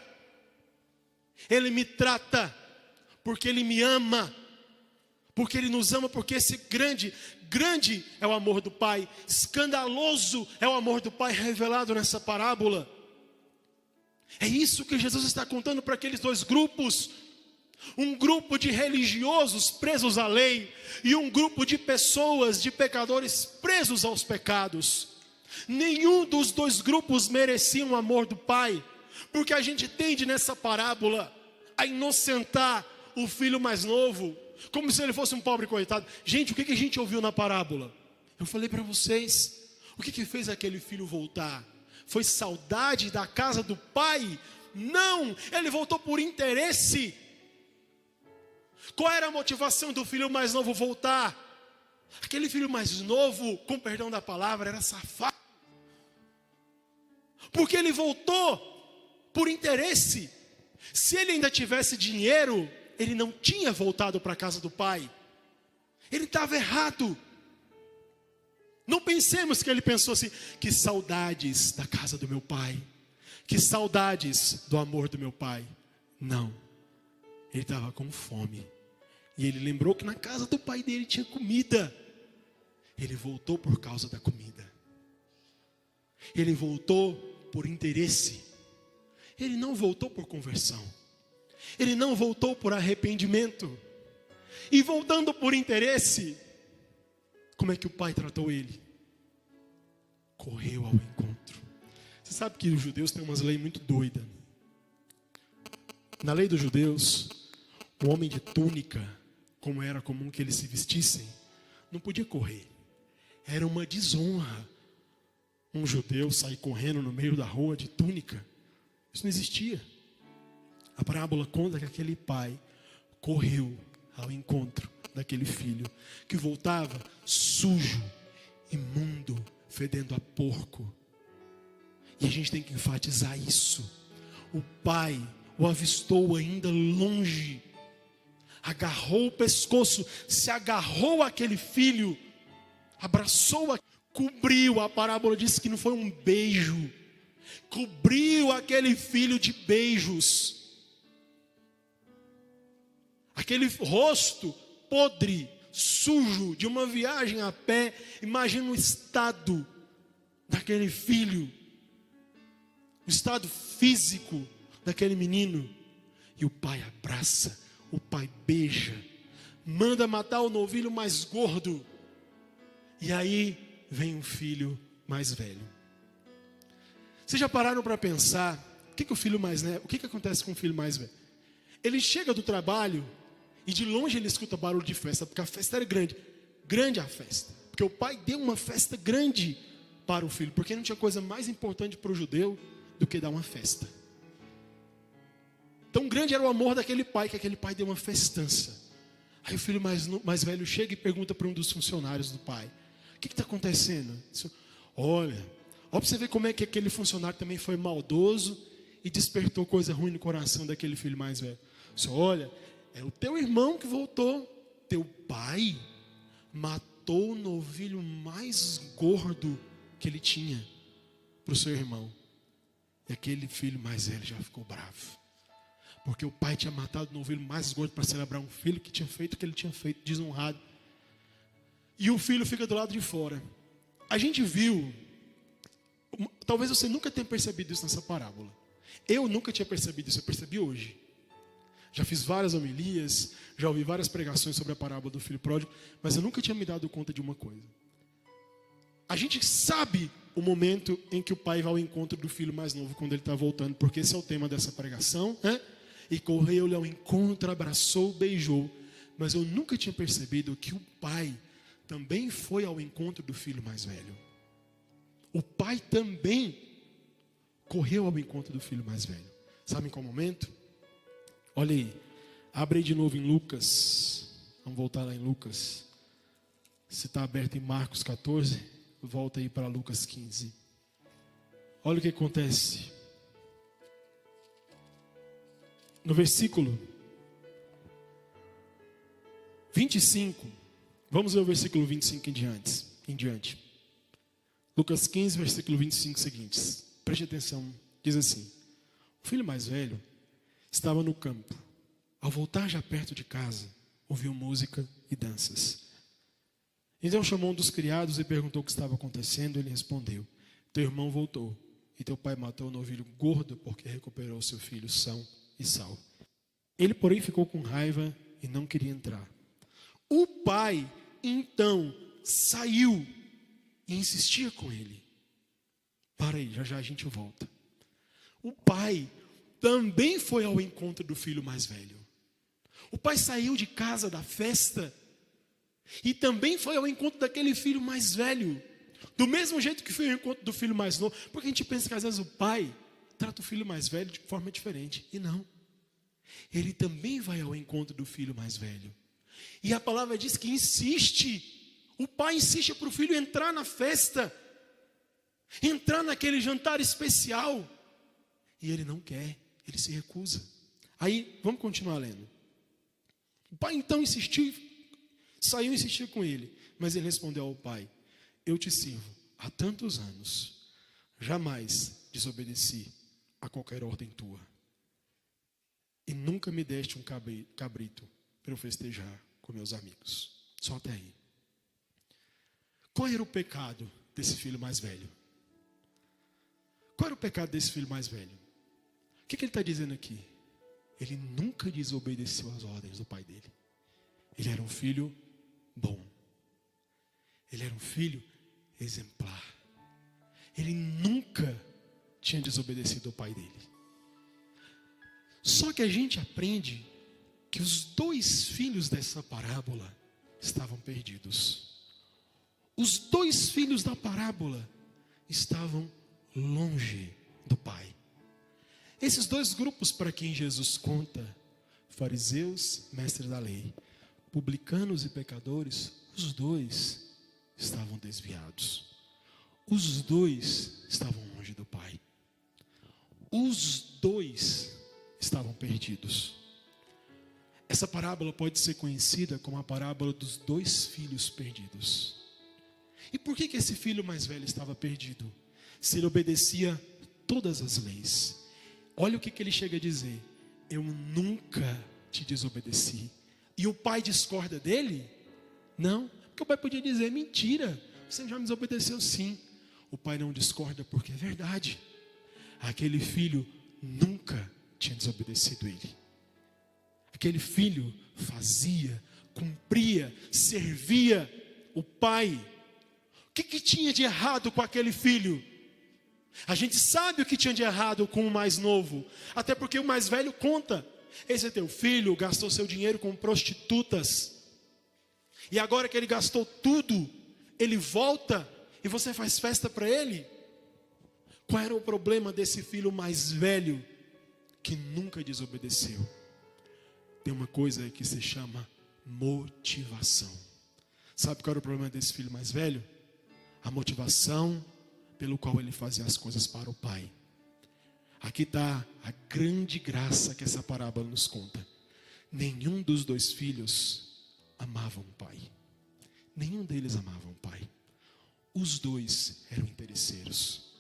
Ele me trata porque Ele me ama, porque Ele nos ama, porque esse grande é o amor do Pai, escandaloso é o amor do Pai revelado nessa parábola. É isso que Jesus está contando para aqueles dois grupos. Um grupo de religiosos presos à lei e um grupo de pessoas, de pecadores presos aos pecados. Nenhum dos dois grupos merecia o amor do Pai, porque a gente tende nessa parábola a inocentar o filho mais novo, como se ele fosse um pobre coitado. Gente, o que a gente ouviu na parábola? Eu falei para vocês, o que fez aquele filho voltar? Foi saudade da casa do pai? Não, ele voltou por interesse. Qual era a motivação do filho mais novo voltar? Aquele filho mais novo, com perdão da palavra, era safado. Porque ele voltou por interesse. Se ele ainda tivesse dinheiro, ele não tinha voltado para a casa do pai. Ele estava errado. Não pensemos que ele pensou assim: que saudades da casa do meu pai, que saudades do amor do meu pai. Não, ele estava com fome. E ele lembrou que na casa do pai dele tinha comida. Ele voltou por causa da comida. Ele voltou por interesse. Ele não voltou por conversão. Ele não voltou por arrependimento. E voltando por interesse, como é que o pai tratou ele? Correu ao encontro. Você sabe que os judeus têm umas leis muito doidas. Na lei dos judeus, o homem de túnica, como era comum que eles se vestissem, não podia correr. Era uma desonra um judeu sair correndo no meio da rua de túnica. Isso não existia. A parábola conta que aquele pai correu ao encontro daquele filho que voltava sujo, imundo, fedendo a porco. E a gente tem que enfatizar isso. O pai o avistou ainda longe, agarrou o pescoço, se agarrou àquele filho, abraçou, cobriu. A parábola diz que não foi um beijo, cobriu aquele filho de beijos. Aquele rosto podre, sujo, de uma viagem a pé. Imagina o estado daquele filho, o estado físico daquele menino. E o pai abraça, o pai beija, manda matar o novilho mais gordo. E aí vem um filho mais velho. Vocês já pararam para pensar o que o filho mais, né? O que acontece com o filho mais velho? Ele chega do trabalho e de longe ele escuta barulho de festa, porque a festa era grande. Grande a festa. Porque o pai deu uma festa grande para o filho. Porque não tinha coisa mais importante para o judeu do que dar uma festa. Tão grande era o amor daquele pai, que aquele pai deu uma festança. Aí o filho mais velho chega e pergunta para um dos funcionários do pai: o que está acontecendo? Olha para você ver como é que aquele funcionário também foi maldoso e despertou coisa ruim no coração daquele filho mais velho. Olha, é o teu irmão que voltou. Teu pai matou o novilho mais gordo que ele tinha para o seu irmão. E aquele filho mais velho já ficou bravo. Porque o pai tinha matado o novilho mais gordo para celebrar um filho que tinha feito o que ele tinha feito, desonrado. E o filho fica do lado de fora. A gente viu, talvez você nunca tenha percebido isso nessa parábola. Eu nunca tinha percebido isso, eu percebi hoje. Já fiz várias homilias, já ouvi várias pregações sobre a parábola do filho pródigo, mas eu nunca tinha me dado conta de uma coisa. A gente sabe o momento em que o pai vai ao encontro do filho mais novo quando ele está voltando, porque esse é o tema dessa pregação, né? E correu-lhe ao encontro, abraçou, beijou. Mas eu nunca tinha percebido que o pai também foi ao encontro do filho mais velho. O pai também correu ao encontro do filho mais velho. Sabe em qual momento? Olha aí, abre aí de novo em Lucas. Vamos voltar lá em Lucas. Se está aberto em Marcos 14, volta aí para Lucas 15. Olha o que acontece. No versículo 25, vamos ver o versículo 25 em diante. Lucas 15, versículo 25 seguintes. Preste atenção, diz assim: o filho mais velho estava no campo. Ao voltar já perto de casa, ouviu música e danças. Então chamou um dos criados e perguntou o que estava acontecendo. Ele respondeu: teu irmão voltou, e teu pai matou o novilho gordo, porque recuperou seu filho são e salvo. Ele, porém, ficou com raiva e não queria entrar. O pai, então, saiu e insistia com ele. Para aí, já já a gente volta. O pai também foi ao encontro do filho mais velho. O pai saiu de casa da festa e também foi ao encontro daquele filho mais velho. Do mesmo jeito que foi ao encontro do filho mais novo. Porque a gente pensa que às vezes o pai trata o filho mais velho de forma diferente. E não. Ele também vai ao encontro do filho mais velho. E a palavra diz que insiste. O pai insiste para o filho entrar na festa. Entrar naquele jantar especial. E ele não quer. Ele se recusa. Aí, vamos continuar lendo. O pai então insistiu. Saiu e insistiu com ele. Mas ele respondeu ao pai: eu te sirvo há tantos anos. Jamais desobedeci a qualquer ordem tua. E nunca me deste um cabrito para eu festejar com meus amigos. Só até aí. Qual era o pecado desse filho mais velho? Qual era o pecado desse filho mais velho? O que ele está dizendo aqui? Ele nunca desobedeceu às ordens do pai dele. Ele era um filho bom. Ele era um filho exemplar. Ele nunca tinha desobedecido ao pai dele. Só que a gente aprende que os dois filhos dessa parábola estavam perdidos. Os dois filhos da parábola estavam longe do Pai. Esses dois grupos para quem Jesus conta, fariseus, mestres da lei, publicanos e pecadores, os dois estavam desviados. Os dois estavam longe do Pai. Os dois estavam perdidos. Essa parábola pode ser conhecida como a parábola dos dois filhos perdidos. E por que esse filho mais velho estava perdido? Se ele obedecia todas as leis. Olha o que ele chega a dizer: eu nunca te desobedeci. E o pai discorda dele? Não, porque o pai podia dizer: mentira, você já me desobedeceu sim. O pai não discorda porque é verdade. Aquele filho nunca tinha desobedecido ele. Aquele filho fazia, cumpria, servia o pai. O que tinha de errado com aquele filho? A gente sabe o que tinha de errado com o mais novo, até porque o mais velho conta: esse é teu filho, gastou seu dinheiro com prostitutas, e agora que ele gastou tudo, ele volta e você faz festa para ele. Qual era o problema desse filho mais velho que nunca desobedeceu? Tem uma coisa que se chama motivação. Sabe qual era o problema desse filho mais velho? A motivação pelo qual ele fazia as coisas para o pai. Aqui está a grande graça que essa parábola nos conta. Nenhum dos dois filhos amavam o pai. Nenhum deles amava o pai. Os dois eram interesseiros.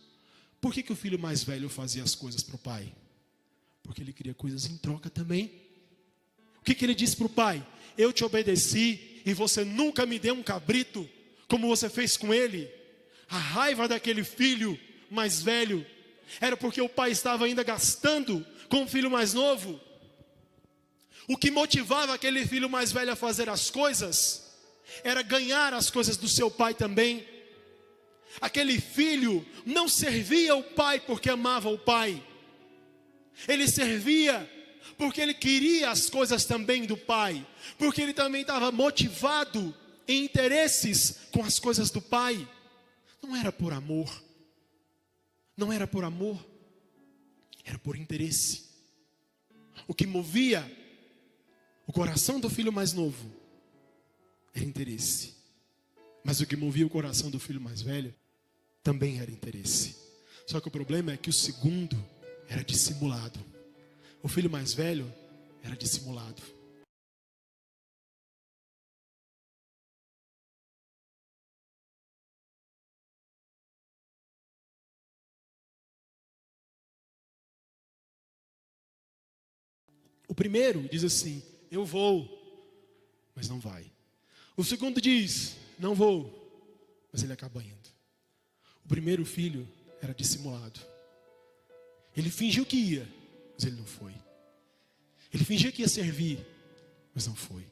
Por que o filho mais velho fazia as coisas para o pai? Porque ele queria coisas em troca também. O que ele disse para o pai? Eu te obedeci e você nunca me deu um cabrito, como você fez com ele. A raiva daquele filho mais velho era porque o pai estava ainda gastando com o filho mais novo. O que motivava aquele filho mais velho a fazer as coisas era ganhar as coisas do seu pai também. Aquele filho não servia o pai porque amava o pai. Ele servia porque ele queria as coisas também do pai, porque ele também estava motivado em interesses com as coisas do pai. Não era por amor, não era por amor, era por interesse. O que movia o coração do filho mais novo era interesse, mas o que movia o coração do filho mais velho também era interesse. Só que o problema é que o segundo era dissimulado. O filho mais velho era dissimulado. O primeiro diz assim: eu vou, mas não vai. O segundo diz: não vou, mas ele acaba indo. O primeiro filho era dissimulado. Ele fingiu que ia, mas ele não foi. Ele fingia que ia servir, mas não foi.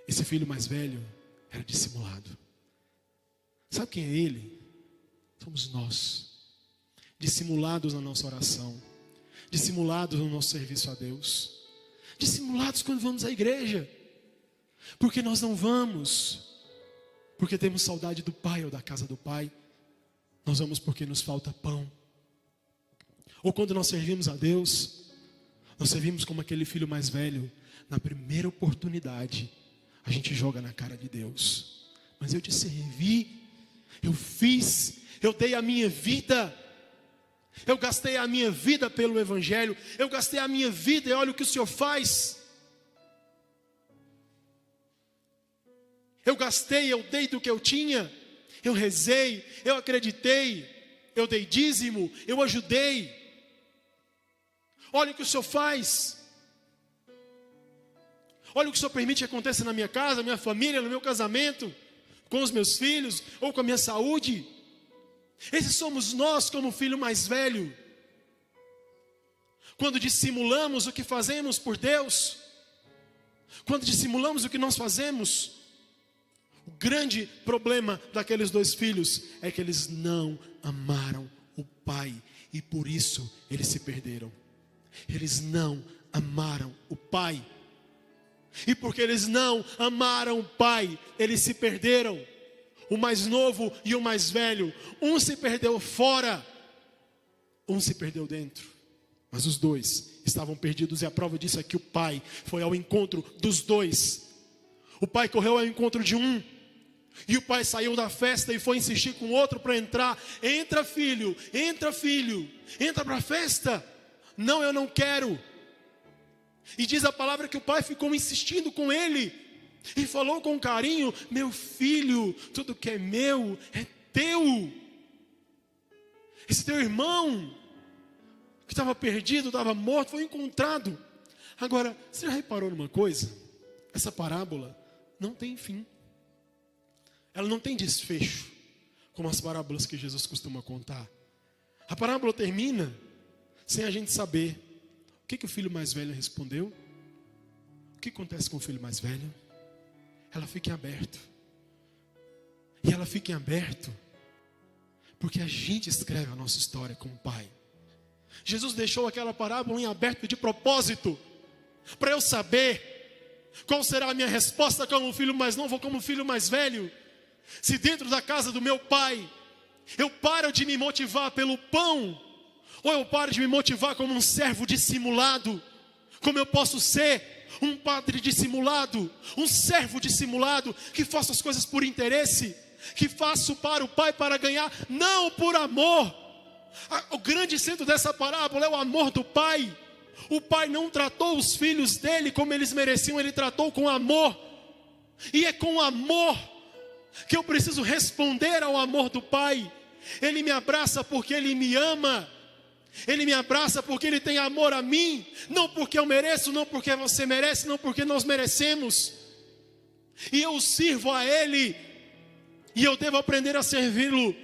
Esse filho mais velho era dissimulado. Sabe quem é ele? Somos nós. Dissimulados na nossa oração, dissimulados no nosso serviço a Deus, dissimulados quando vamos à igreja, porque nós não vamos porque temos saudade do pai ou da casa do pai. Nós vamos porque nos falta pão. Ou quando nós servimos a Deus, nós servimos como aquele filho mais velho. Na primeira oportunidade, a gente joga na cara de Deus: mas eu te servi, eu fiz, eu dei a minha vida, eu gastei a minha vida pelo Evangelho, eu gastei a minha vida e olha o que o Senhor faz. Eu gastei, eu dei do que eu tinha, eu rezei, eu acreditei, eu dei dízimo, eu ajudei. Olha o que o Senhor faz. Olha o que o Senhor permite que aconteça na minha casa, na minha família, no meu casamento, com os meus filhos, ou com a minha saúde. Esses somos nós como filho mais velho. Quando dissimulamos o que fazemos por Deus, quando dissimulamos o que nós fazemos, o grande problema daqueles dois filhos é que eles não amaram o pai, e por isso eles se perderam. Eles não amaram o pai. E porque eles não amaram o pai, eles se perderam. O mais novo e o mais velho. Um se perdeu fora, um se perdeu dentro. Mas os dois estavam perdidos, e a prova disso é que o pai foi ao encontro dos dois. O pai correu ao encontro de um, e o pai saiu da festa e foi insistir com o outro para entrar. Entra filho, entra para a festa. Não, eu não quero. E diz a palavra que o pai ficou insistindo com ele, e falou com carinho: meu filho, tudo que é meu é teu. Esse teu irmão que estava perdido, estava morto, foi encontrado. Agora, você já reparou numa coisa? Essa parábola não tem fim. Ela não tem desfecho, como as parábolas que Jesus costuma contar. A parábola termina sem a gente saber o que o filho mais velho respondeu. O que acontece com o filho mais velho? Ela fica em aberto. E ela fica em aberto porque a gente escreve a nossa história com o pai. Jesus deixou aquela parábola em aberto de propósito, para eu saber qual será a minha resposta como filho mais novo ou como filho mais velho. Se dentro da casa do meu pai eu paro de me motivar pelo pão, ou eu paro de me motivar como um servo dissimulado, como eu posso ser um padre dissimulado, um servo dissimulado, que faço as coisas por interesse, que faço para o pai para ganhar, não por amor. O grande centro dessa parábola é o amor do pai. O pai não tratou os filhos dele como eles mereciam, ele tratou com amor. E é com amor que eu preciso responder ao amor do pai. Ele me abraça porque ele me ama. Ele me abraça porque ele tem amor a mim, não porque eu mereço, não porque você merece, não porque nós merecemos. E eu sirvo a ele, e eu devo aprender a servi-lo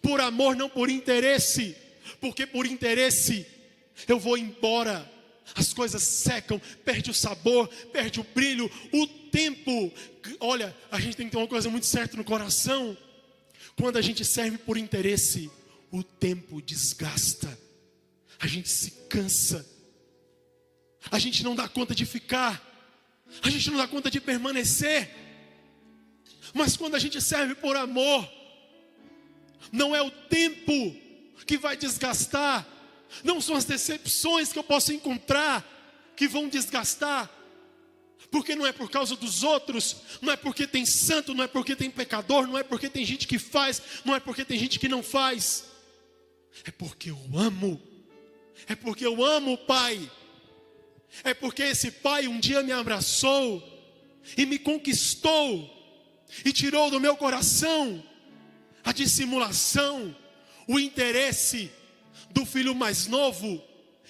por amor, não por interesse, porque por interesse eu vou embora, as coisas secam, perde o sabor, perde o brilho, o tempo. Olha, a gente tem que ter uma coisa muito certa no coração: quando a gente serve por interesse, o tempo desgasta, a gente se cansa, a gente não dá conta de ficar, a gente não dá conta de permanecer. Mas quando a gente serve por amor, não é o tempo que vai desgastar, não são as decepções que eu posso encontrar que vão desgastar, porque não é por causa dos outros, não é porque tem santo, não é porque tem pecador, não é porque tem gente que faz, não é porque tem gente que não faz. É porque eu amo. É porque eu amo o pai. É porque esse pai um dia me abraçou e me conquistou e tirou do meu coração a dissimulação, o interesse do filho mais novo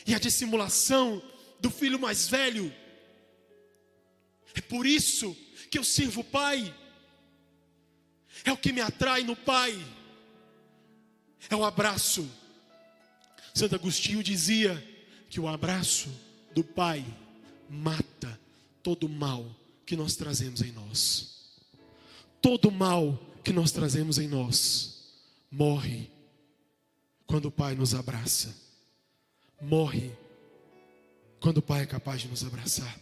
e a dissimulação do filho mais velho. É por isso que eu sirvo o pai. É o que me atrai no pai. É o abraço. Santo Agostinho dizia que o abraço do pai mata todo o mal que nós trazemos em nós. Todo o mal que nós trazemos em nós morre quando o pai nos abraça. Morre quando o pai é capaz de nos abraçar.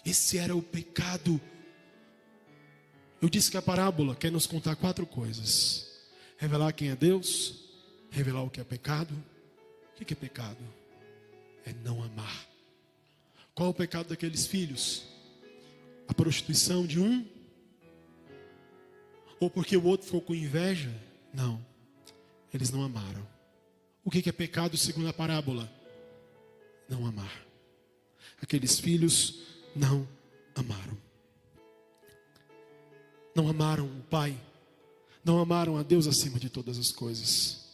Esse era o pecado. Eu disse que a parábola quer nos contar 4 coisas: revelar quem é Deus, revelar o que é pecado. O que é pecado? É não amar. Qual é o pecado daqueles filhos? A prostituição de um? Ou porque o outro ficou com inveja? Não, eles não amaram. O que é pecado segundo a parábola? Não amar. Aqueles filhos não amaram. Não amaram o pai. Não amaram a Deus acima de todas as coisas.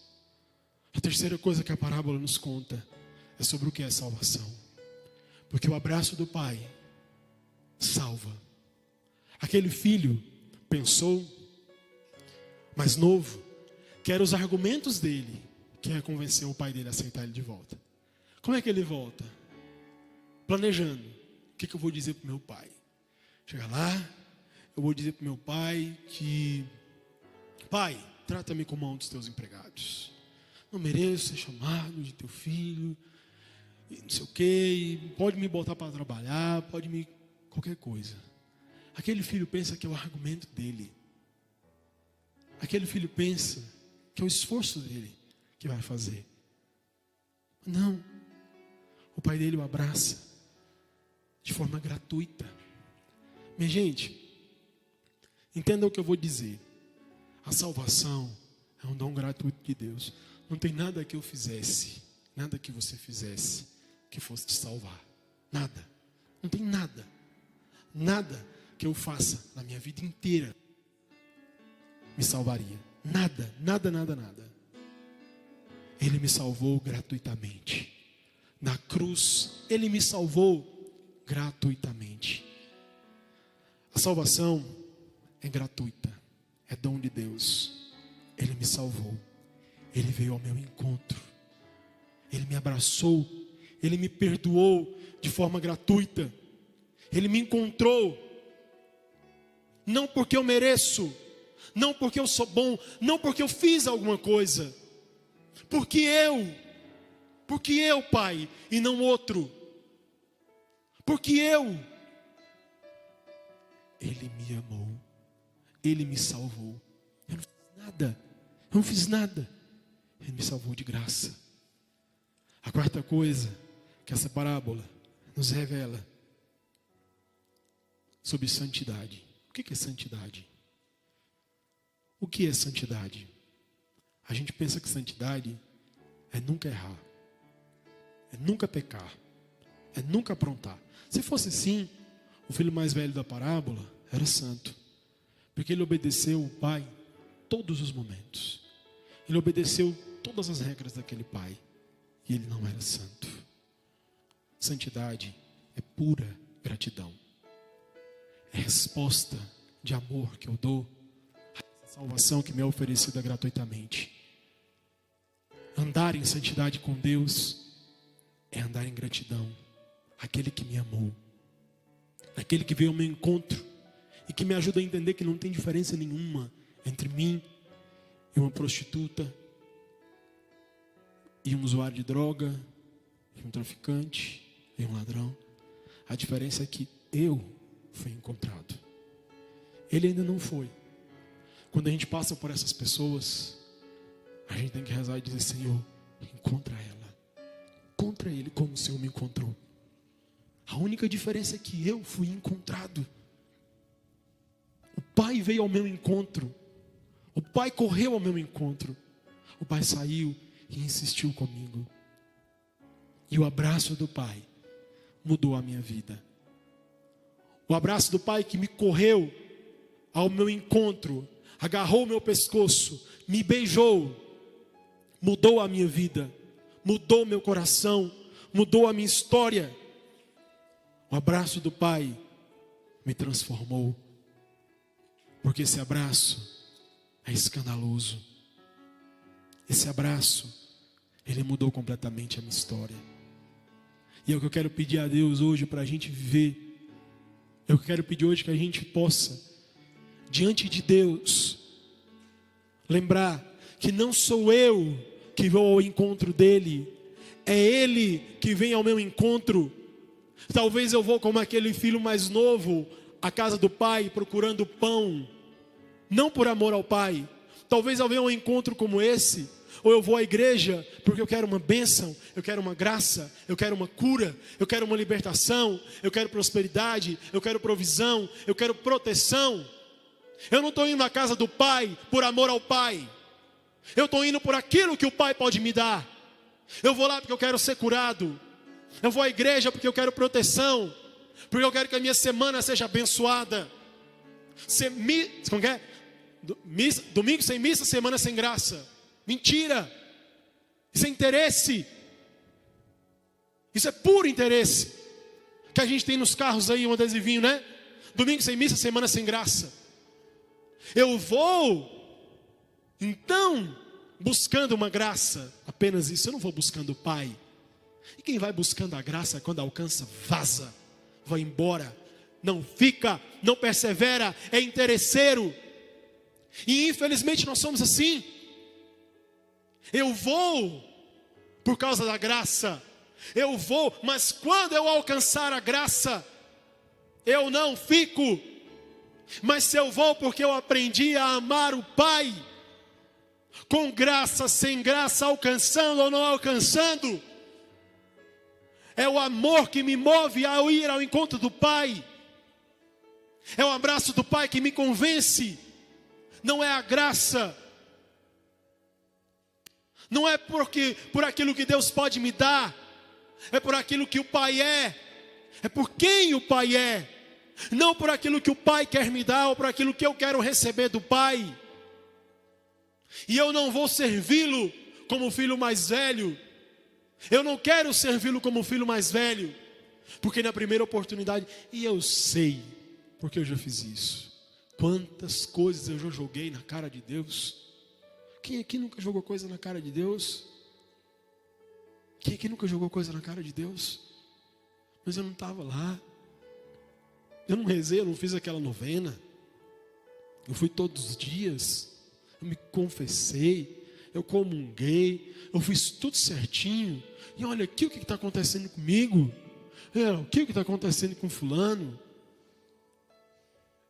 A terceira coisa que a parábola nos conta é sobre o que é salvação. Porque o abraço do pai salva. Aquele filho pensou, mais novo, que eram os argumentos dele que ia convencer o pai dele a aceitar ele de volta. Como é que ele volta? Planejando. O que eu vou dizer para o meu pai? Chega lá, eu vou dizer para o meu pai que: pai, trata-me como um dos teus empregados. Não mereço ser chamado de teu filho, não sei o quê, pode me botar para trabalhar, qualquer coisa. Aquele filho pensa que é o argumento dele. Aquele filho pensa que é o esforço dele que vai fazer. Não. O pai dele o abraça de forma gratuita. Minha gente, entenda o que eu vou dizer. A salvação é um dom gratuito de Deus. Não tem nada que eu fizesse, nada que você fizesse que fosse te salvar. Nada. Não tem nada. Nada que eu faça na minha vida inteira me salvaria. Nada, nada, nada, nada. Ele me salvou gratuitamente. Na cruz, Ele me salvou gratuitamente. A salvação é gratuita. É dom de Deus. Ele me salvou. Ele veio ao meu encontro. Ele me abraçou. Ele me perdoou de forma gratuita. Ele me encontrou. Não porque eu mereço. Não porque eu sou bom. Não porque eu fiz alguma coisa. Porque eu, Pai, e não outro. Porque Ele me amou. Ele me salvou. Eu não fiz nada. Eu não fiz nada. Ele me salvou de graça. A quarta coisa que essa parábola nos revela sobre santidade. O que é santidade? O que é santidade? A gente pensa que santidade é nunca errar, é nunca pecar, é nunca aprontar. Se fosse assim, o filho mais velho da parábola era santo, porque ele obedeceu o pai todos os momentos. Ele obedeceu todas as regras daquele pai, e ele não era santo. Santidade é pura gratidão, é resposta de amor que eu dou à salvação que me é oferecida gratuitamente. Andar em santidade com Deus é andar em gratidão àquele que me amou, àquele que veio ao meu encontro e que me ajuda a entender que não tem diferença nenhuma entre mim e uma prostituta, e um usuário de droga, e um traficante, e um ladrão. A diferença é que eu fui encontrado. Ele ainda não foi. Quando a gente passa por essas pessoas, a gente tem que rezar e dizer: Senhor, encontra ela. Encontra ele como o Senhor me encontrou. A única diferença é que eu fui encontrado. O Pai veio ao meu encontro. O Pai correu ao meu encontro. O Pai saiu e insistiu comigo. E o abraço do Pai mudou a minha vida. O abraço do Pai que me correu ao meu encontro, agarrou o meu pescoço, me beijou, mudou a minha vida, mudou meu coração, mudou a minha história. O abraço do Pai me transformou, porque esse abraço é escandaloso. Esse abraço, ele mudou completamente a minha história. E é o que eu quero pedir a Deus hoje para a gente viver. É o que eu quero pedir hoje, que a gente possa, diante de Deus, lembrar que não sou eu que vou ao encontro dele, é Ele que vem ao meu encontro. Talvez eu vou como aquele filho mais novo à casa do pai procurando pão, não por amor ao pai. Talvez eu venha a um encontro como esse, ou eu vou à igreja porque eu quero uma bênção, eu quero uma graça, eu quero uma cura, eu quero uma libertação, eu quero prosperidade, eu quero provisão, eu quero proteção. Eu não estou indo na casa do pai por amor ao pai. Eu estou indo por aquilo que o pai pode me dar. Eu vou lá porque eu quero ser curado. Eu vou à igreja porque eu quero proteção, porque eu quero que a minha semana seja abençoada. Como é? Domingo sem missa, semana sem graça. Mentira. Isso é interesse. Isso é puro interesse que a gente tem nos carros aí, um adesivinho, né? Domingo sem missa, semana sem graça. Eu vou, então, buscando uma graça. Apenas isso. Eu não vou buscando o Pai. E quem vai buscando a graça, quando alcança, vaza, vai embora, não fica, não persevera, é interesseiro. E infelizmente nós somos assim. Eu vou por causa da graça, Eu vou, mas quando eu alcançar a graça, eu não fico. Mas se eu vou porque eu aprendi a amar o Pai, com graça, sem graça, alcançando ou não alcançando, é o amor que me move a ir ao encontro do Pai. É o abraço do Pai que me convence. Não é a graça. Não é por aquilo que Deus pode me dar. É por aquilo que o Pai é. É por quem o Pai é. Não por aquilo que o Pai quer me dar ou por aquilo que eu quero receber do Pai. E eu não vou servi-lo como filho mais velho. Eu não quero servi-lo como filho mais velho. Porque na primeira oportunidade, e eu sei, porque eu já fiz isso. Quantas coisas eu já joguei na cara de Deus. Quem aqui nunca jogou coisa na cara de Deus? Quem aqui nunca jogou coisa na cara de Deus? Mas eu não estava lá. Eu não rezei, eu não fiz aquela novena. Eu fui todos os dias. Eu me confessei. Eu comunguei. Eu fiz tudo certinho. E olha aqui o que está acontecendo comigo. O que está acontecendo com fulano.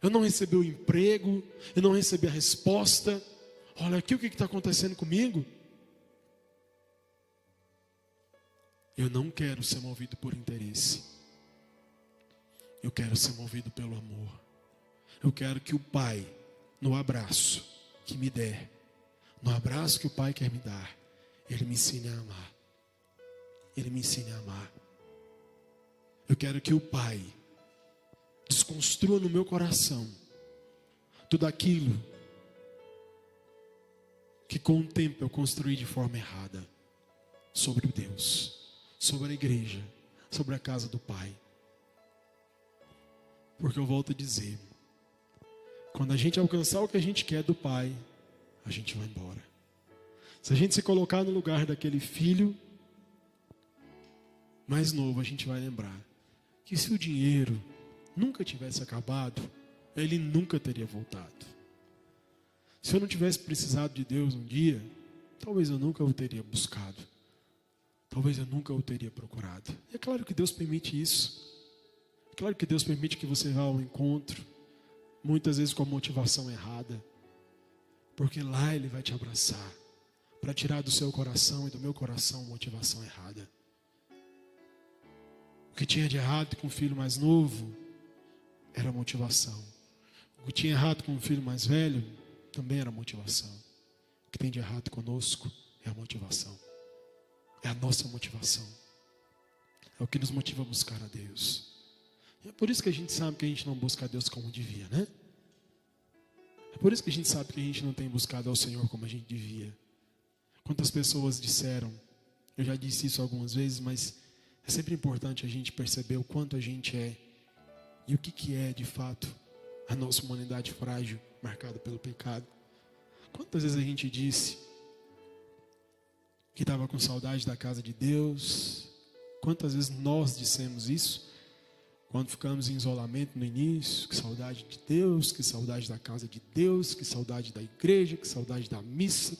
Eu não recebi o emprego. Eu não recebi a resposta. Olha aqui o que está acontecendo comigo. Eu não quero ser movido por interesse. Eu quero ser movido pelo amor. Eu quero que o Pai, no abraço que me der, no abraço que o Pai quer me dar, Ele me ensine a amar. Ele me ensine a amar. Eu quero que o Pai desconstrua no meu coração tudo aquilo que com o tempo eu construí de forma errada sobre Deus, sobre a igreja, sobre a casa do Pai. Porque eu volto a dizer, quando a gente alcançar o que a gente quer do Pai, a gente vai embora. Se a gente se colocar no lugar daquele filho mais novo, a gente vai lembrar que se o dinheiro nunca tivesse acabado, ele nunca teria voltado. Se eu não tivesse precisado de Deus um dia, talvez eu nunca o teria buscado. Talvez eu nunca o teria procurado. E é claro que Deus permite isso. É claro que Deus permite que você vá ao encontro, muitas vezes com a motivação errada. Porque lá Ele vai te abraçar, para tirar do seu coração e do meu coração a motivação errada. O que tinha de errado com o filho mais novo era a motivação. O que tinha errado com o filho mais velho também era a motivação. O que tem de errado conosco é a motivação. É a nossa motivação. É o que nos motiva a buscar a Deus. E é por isso que a gente sabe que a gente não busca a Deus como devia, né? É por isso que a gente sabe que a gente não tem buscado ao Senhor como a gente devia. Quantas pessoas disseram, eu já disse isso algumas vezes, mas é sempre importante a gente perceber o quanto a gente é e o que é de fato a nossa humanidade frágil, marcada pelo pecado. Quantas vezes a gente disse que estava com saudade da casa de Deus? Quantas vezes nós dissemos isso? Quando ficamos em isolamento no início, que saudade de Deus, que saudade da casa de Deus, que saudade da igreja, que saudade da missa.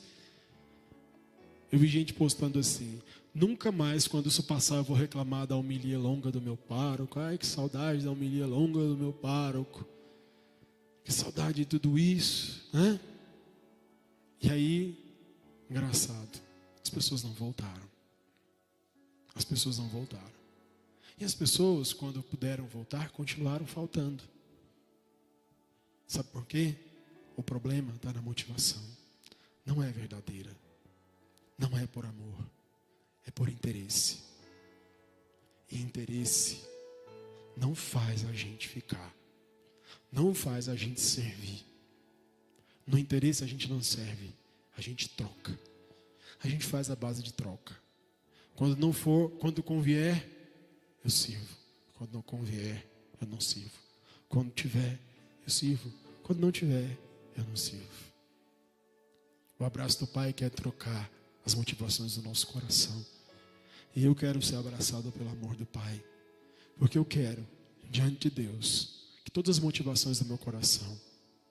Eu vi gente postando assim, nunca mais quando isso passar eu vou reclamar da homilia longa do meu pároco. Ai, que saudade da homilia longa do meu pároco. Que saudade de tudo isso, né? E aí, engraçado, as pessoas não voltaram. As pessoas não voltaram. E as pessoas, quando puderam voltar, continuaram faltando. Sabe por quê? O problema está na motivação. Não é verdadeira. Não é por amor. É por interesse. E interesse não faz a gente ficar. Não faz a gente servir. No interesse a gente não serve. A gente troca. A gente faz a base de troca. Quando convier, eu sirvo. Quando não convier, eu não sirvo. Quando tiver, eu sirvo. Quando não tiver, eu não sirvo. O abraço do Pai quer trocar as motivações do nosso coração. E eu quero ser abraçado pelo amor do Pai. Porque eu quero, diante de Deus, que todas as motivações do meu coração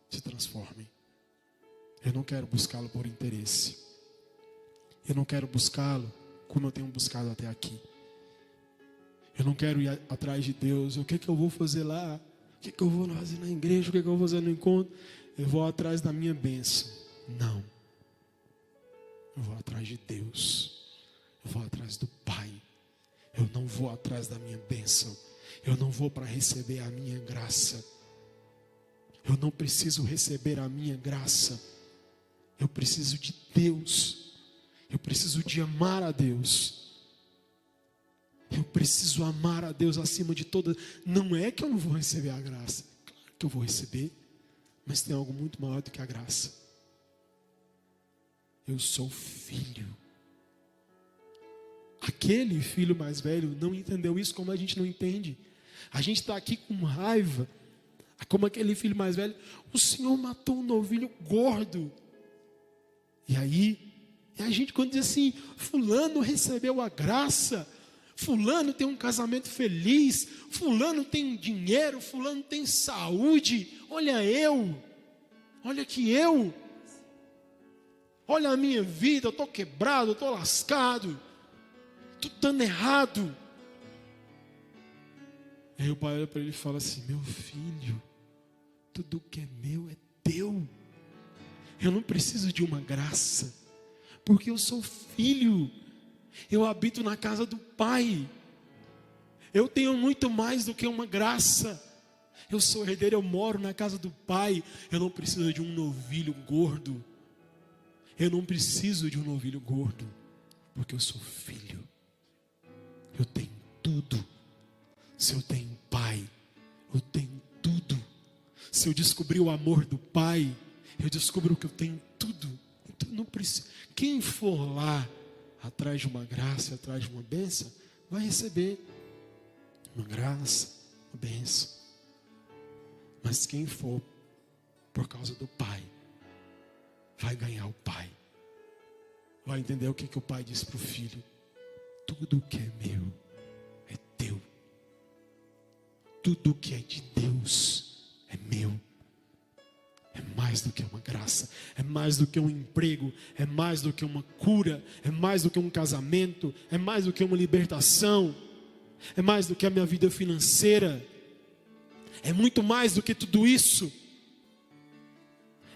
se transformem. Eu não quero buscá-lo por interesse. Eu não quero buscá-lo como eu tenho buscado até aqui. Eu não quero ir atrás de Deus. O que eu vou fazer lá? O que eu vou fazer na igreja? O que eu vou fazer no encontro? Eu vou atrás da minha bênção. Não. Eu vou atrás de Deus. Eu vou atrás do Pai. Eu não vou atrás da minha bênção. Eu não vou para receber a minha graça. Eu não preciso receber a minha graça. Eu preciso de Deus. Eu preciso de amar a Deus. Eu preciso amar a Deus acima de todas. Não é que eu não vou receber a graça. Claro que eu vou receber. Mas tem algo muito maior do que a graça. Eu sou filho. Aquele filho mais velho não entendeu isso como a gente não entende. A gente está aqui com raiva. Como aquele filho mais velho. O Senhor matou um novilho gordo. E aí, a gente quando diz assim, fulano recebeu a graça. Fulano tem um casamento feliz. Fulano tem dinheiro. Fulano tem saúde. Olha eu. Olha que eu. Olha a minha vida. Eu estou quebrado, eu estou lascado. Tudo dando errado. Aí o pai olha para ele e fala assim: meu filho, tudo que é meu é teu. Eu não preciso de uma graça, porque eu sou filho. Eu habito na casa do Pai. Eu tenho muito mais do que uma graça. Eu sou herdeiro, eu moro na casa do Pai. Eu não preciso de um novilho gordo. Eu não preciso de um novilho gordo, porque eu sou filho. Eu tenho tudo. Se eu tenho Pai, eu tenho tudo. Se eu descobrir o amor do Pai, eu descubro que eu tenho tudo. Então não preciso. Quem for lá atrás de uma graça, atrás de uma bênção, vai receber uma graça, uma bênção. Mas quem for por causa do Pai, vai ganhar o Pai. Vai entender o que o Pai disse para o filho: tudo que é meu é teu. Tudo que é de Deus é meu. É mais do que uma graça, é mais do que um emprego, é mais do que uma cura, é mais do que um casamento, é mais do que uma libertação, é mais do que a minha vida financeira, é muito mais do que tudo isso,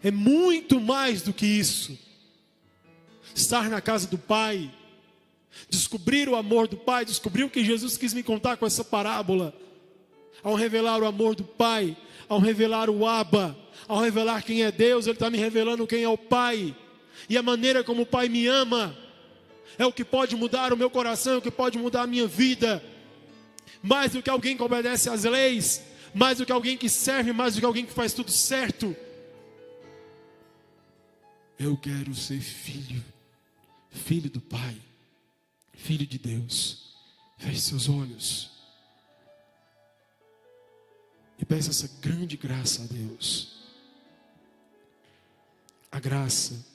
é muito mais do que isso. Estar na casa do Pai, descobrir o amor do Pai, descobrir o que Jesus quis me contar com essa parábola, ao revelar o amor do Pai, ao revelar o Abba, ao revelar quem é Deus, Ele está me revelando quem é o Pai. E a maneira como o Pai me ama é o que pode mudar o meu coração, é o que pode mudar a minha vida. Mais do que alguém que obedece às leis, mais do que alguém que serve, mais do que alguém que faz tudo certo. Eu quero ser filho, filho do Pai, filho de Deus. Feche seus olhos e peça essa grande graça a Deus. A graça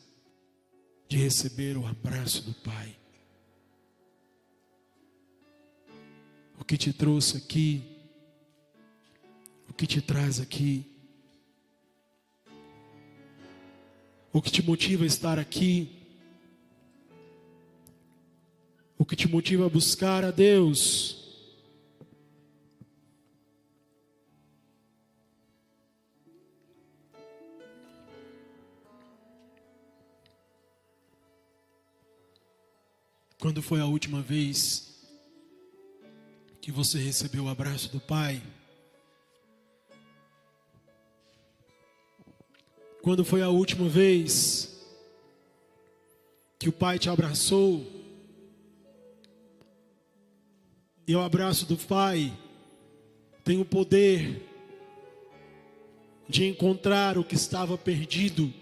de receber o abraço do Pai. O que te trouxe aqui, o que te traz aqui, o que te motiva a estar aqui, o que te motiva a buscar a Deus. Quando foi a última vez que você recebeu o abraço do Pai? Quando foi a última vez que o Pai te abraçou? E o abraço do Pai tem o poder de encontrar o que estava perdido,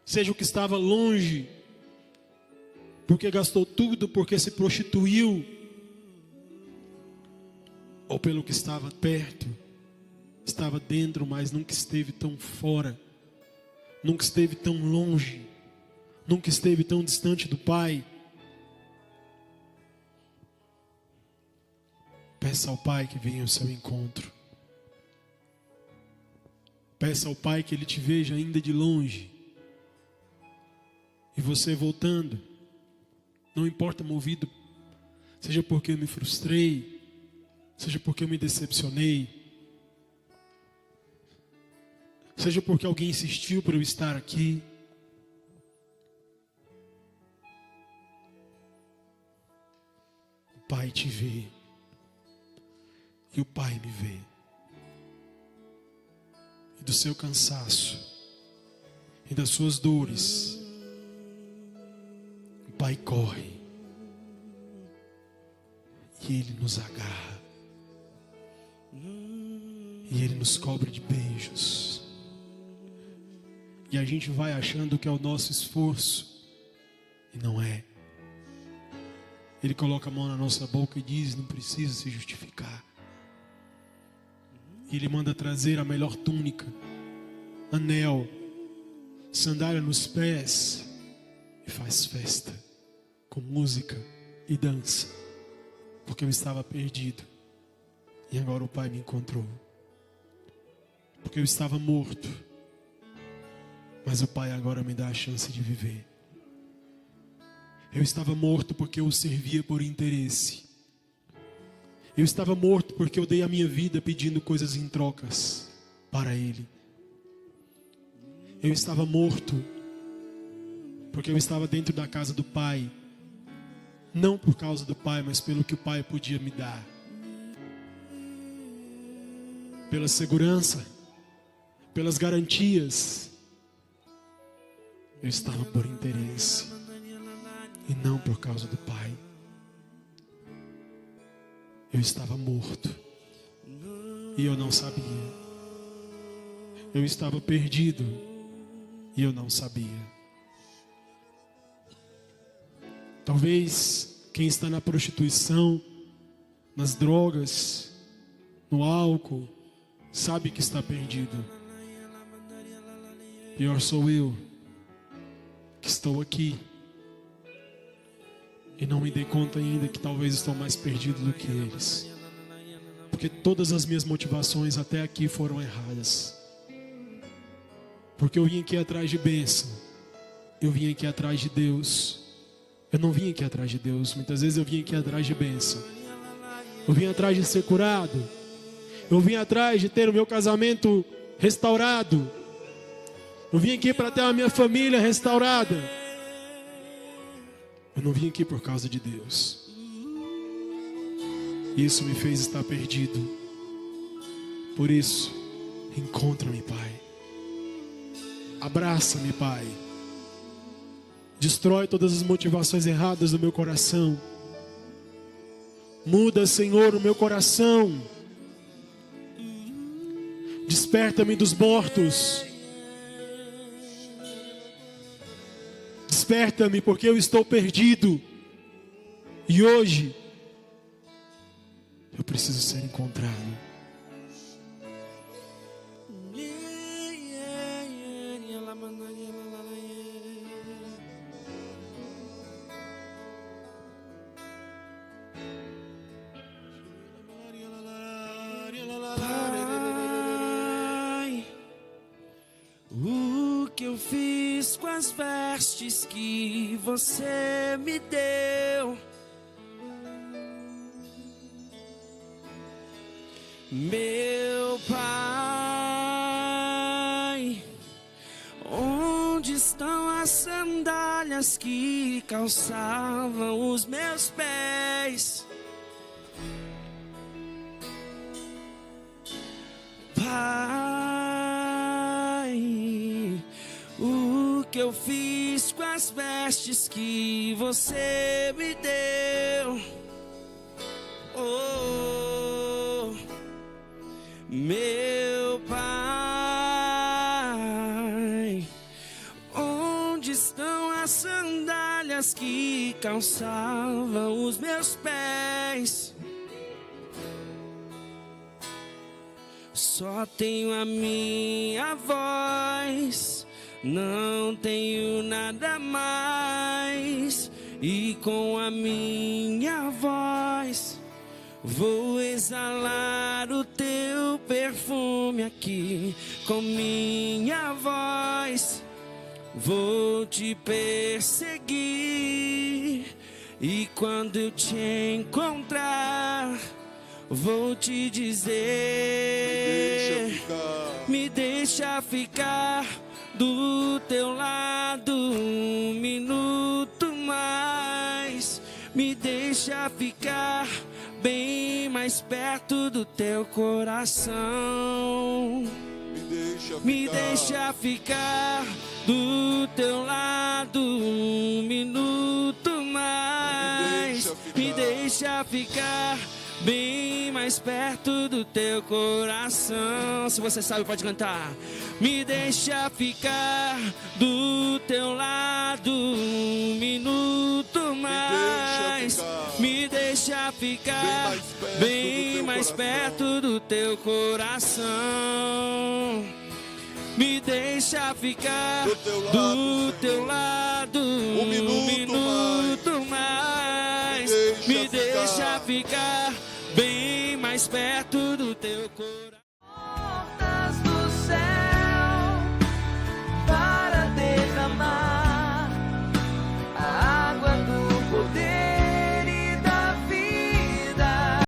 seja o que estava longe, porque gastou tudo, porque se prostituiu, ou pelo que estava perto, estava dentro, mas nunca esteve tão fora, nunca esteve tão longe, nunca esteve tão distante do Pai. Peça ao Pai que venha ao seu encontro. Peça ao Pai que Ele te veja ainda de longe. E você voltando, não importa movido seja porque eu me frustrei, seja porque eu me decepcionei, seja porque alguém insistiu para eu estar aqui. O Pai te vê e o Pai me vê. E do seu cansaço e das suas dores, o Pai corre e Ele nos agarra e Ele nos cobre de beijos. E a gente vai achando que é o nosso esforço, e não é. Ele coloca a mão na nossa boca e diz: não precisa se justificar. E Ele manda trazer a melhor túnica, anel, sandália nos pés, e faz festa, com música e dança, porque eu estava perdido, e agora o Pai me encontrou. Porque eu estava morto, mas o Pai agora me dá a chance de viver. Eu estava morto porque eu o servia por interesse. Eu estava morto porque eu dei a minha vida pedindo coisas em trocas para Ele. Eu estava morto porque eu estava dentro da casa do Pai, não por causa do Pai, mas pelo que o Pai podia me dar. Pela segurança, pelas garantias. Eu estava por interesse e não por causa do Pai. Eu estava morto e eu não sabia. Eu estava perdido e eu não sabia. Talvez quem está na prostituição, nas drogas, no álcool, sabe que está perdido. Pior sou eu, que estou aqui e não me dei conta ainda que talvez estou mais perdido do que eles, porque todas as minhas motivações até aqui foram erradas. Porque eu vim aqui atrás de bênção, eu vim aqui atrás de Deus. Eu não vim aqui atrás de Deus, muitas vezes eu vim aqui atrás de bênção. Eu vim atrás de ser curado, eu vim atrás de ter o meu casamento restaurado. Eu vim aqui para ter a minha família restaurada. Eu não vim aqui por causa de Deus. Isso me fez estar perdido. Por isso, encontra-me, Pai. Abraça-me, Pai. Destrói todas as motivações erradas do meu coração. Muda, Senhor, o meu coração. Desperta-me dos mortos. Desperta-me porque eu estou perdido. E hoje eu preciso ser encontrado. Pai, o que eu fiz com as vestes que você me deu? Meu Pai, onde estão as sandálias que calçavam os meus pés? Pai, o que eu fiz com as vestes que você me deu? Oh, meu Pai, onde estão as sandálias que calçavam os meus pés? Só tenho a minha voz, não tenho nada mais. E com a minha voz vou exalar o teu perfume aqui. Com minha voz vou te perseguir E quando eu te encontrar, vou te dizer: me deixa ficar do teu lado um minuto mais. Me deixa ficar bem mais perto do teu coração. Me deixa ficar do teu lado um minuto mais. Me deixa ficar bem mais perto do teu coração. Se você sabe, pode cantar. Me deixa ficar do teu lado um minuto mais. Me deixa ficar bem mais perto do teu coração. Me deixa ficar do teu lado um minuto mais. Me deixa ficar bem mais perto do teu coração.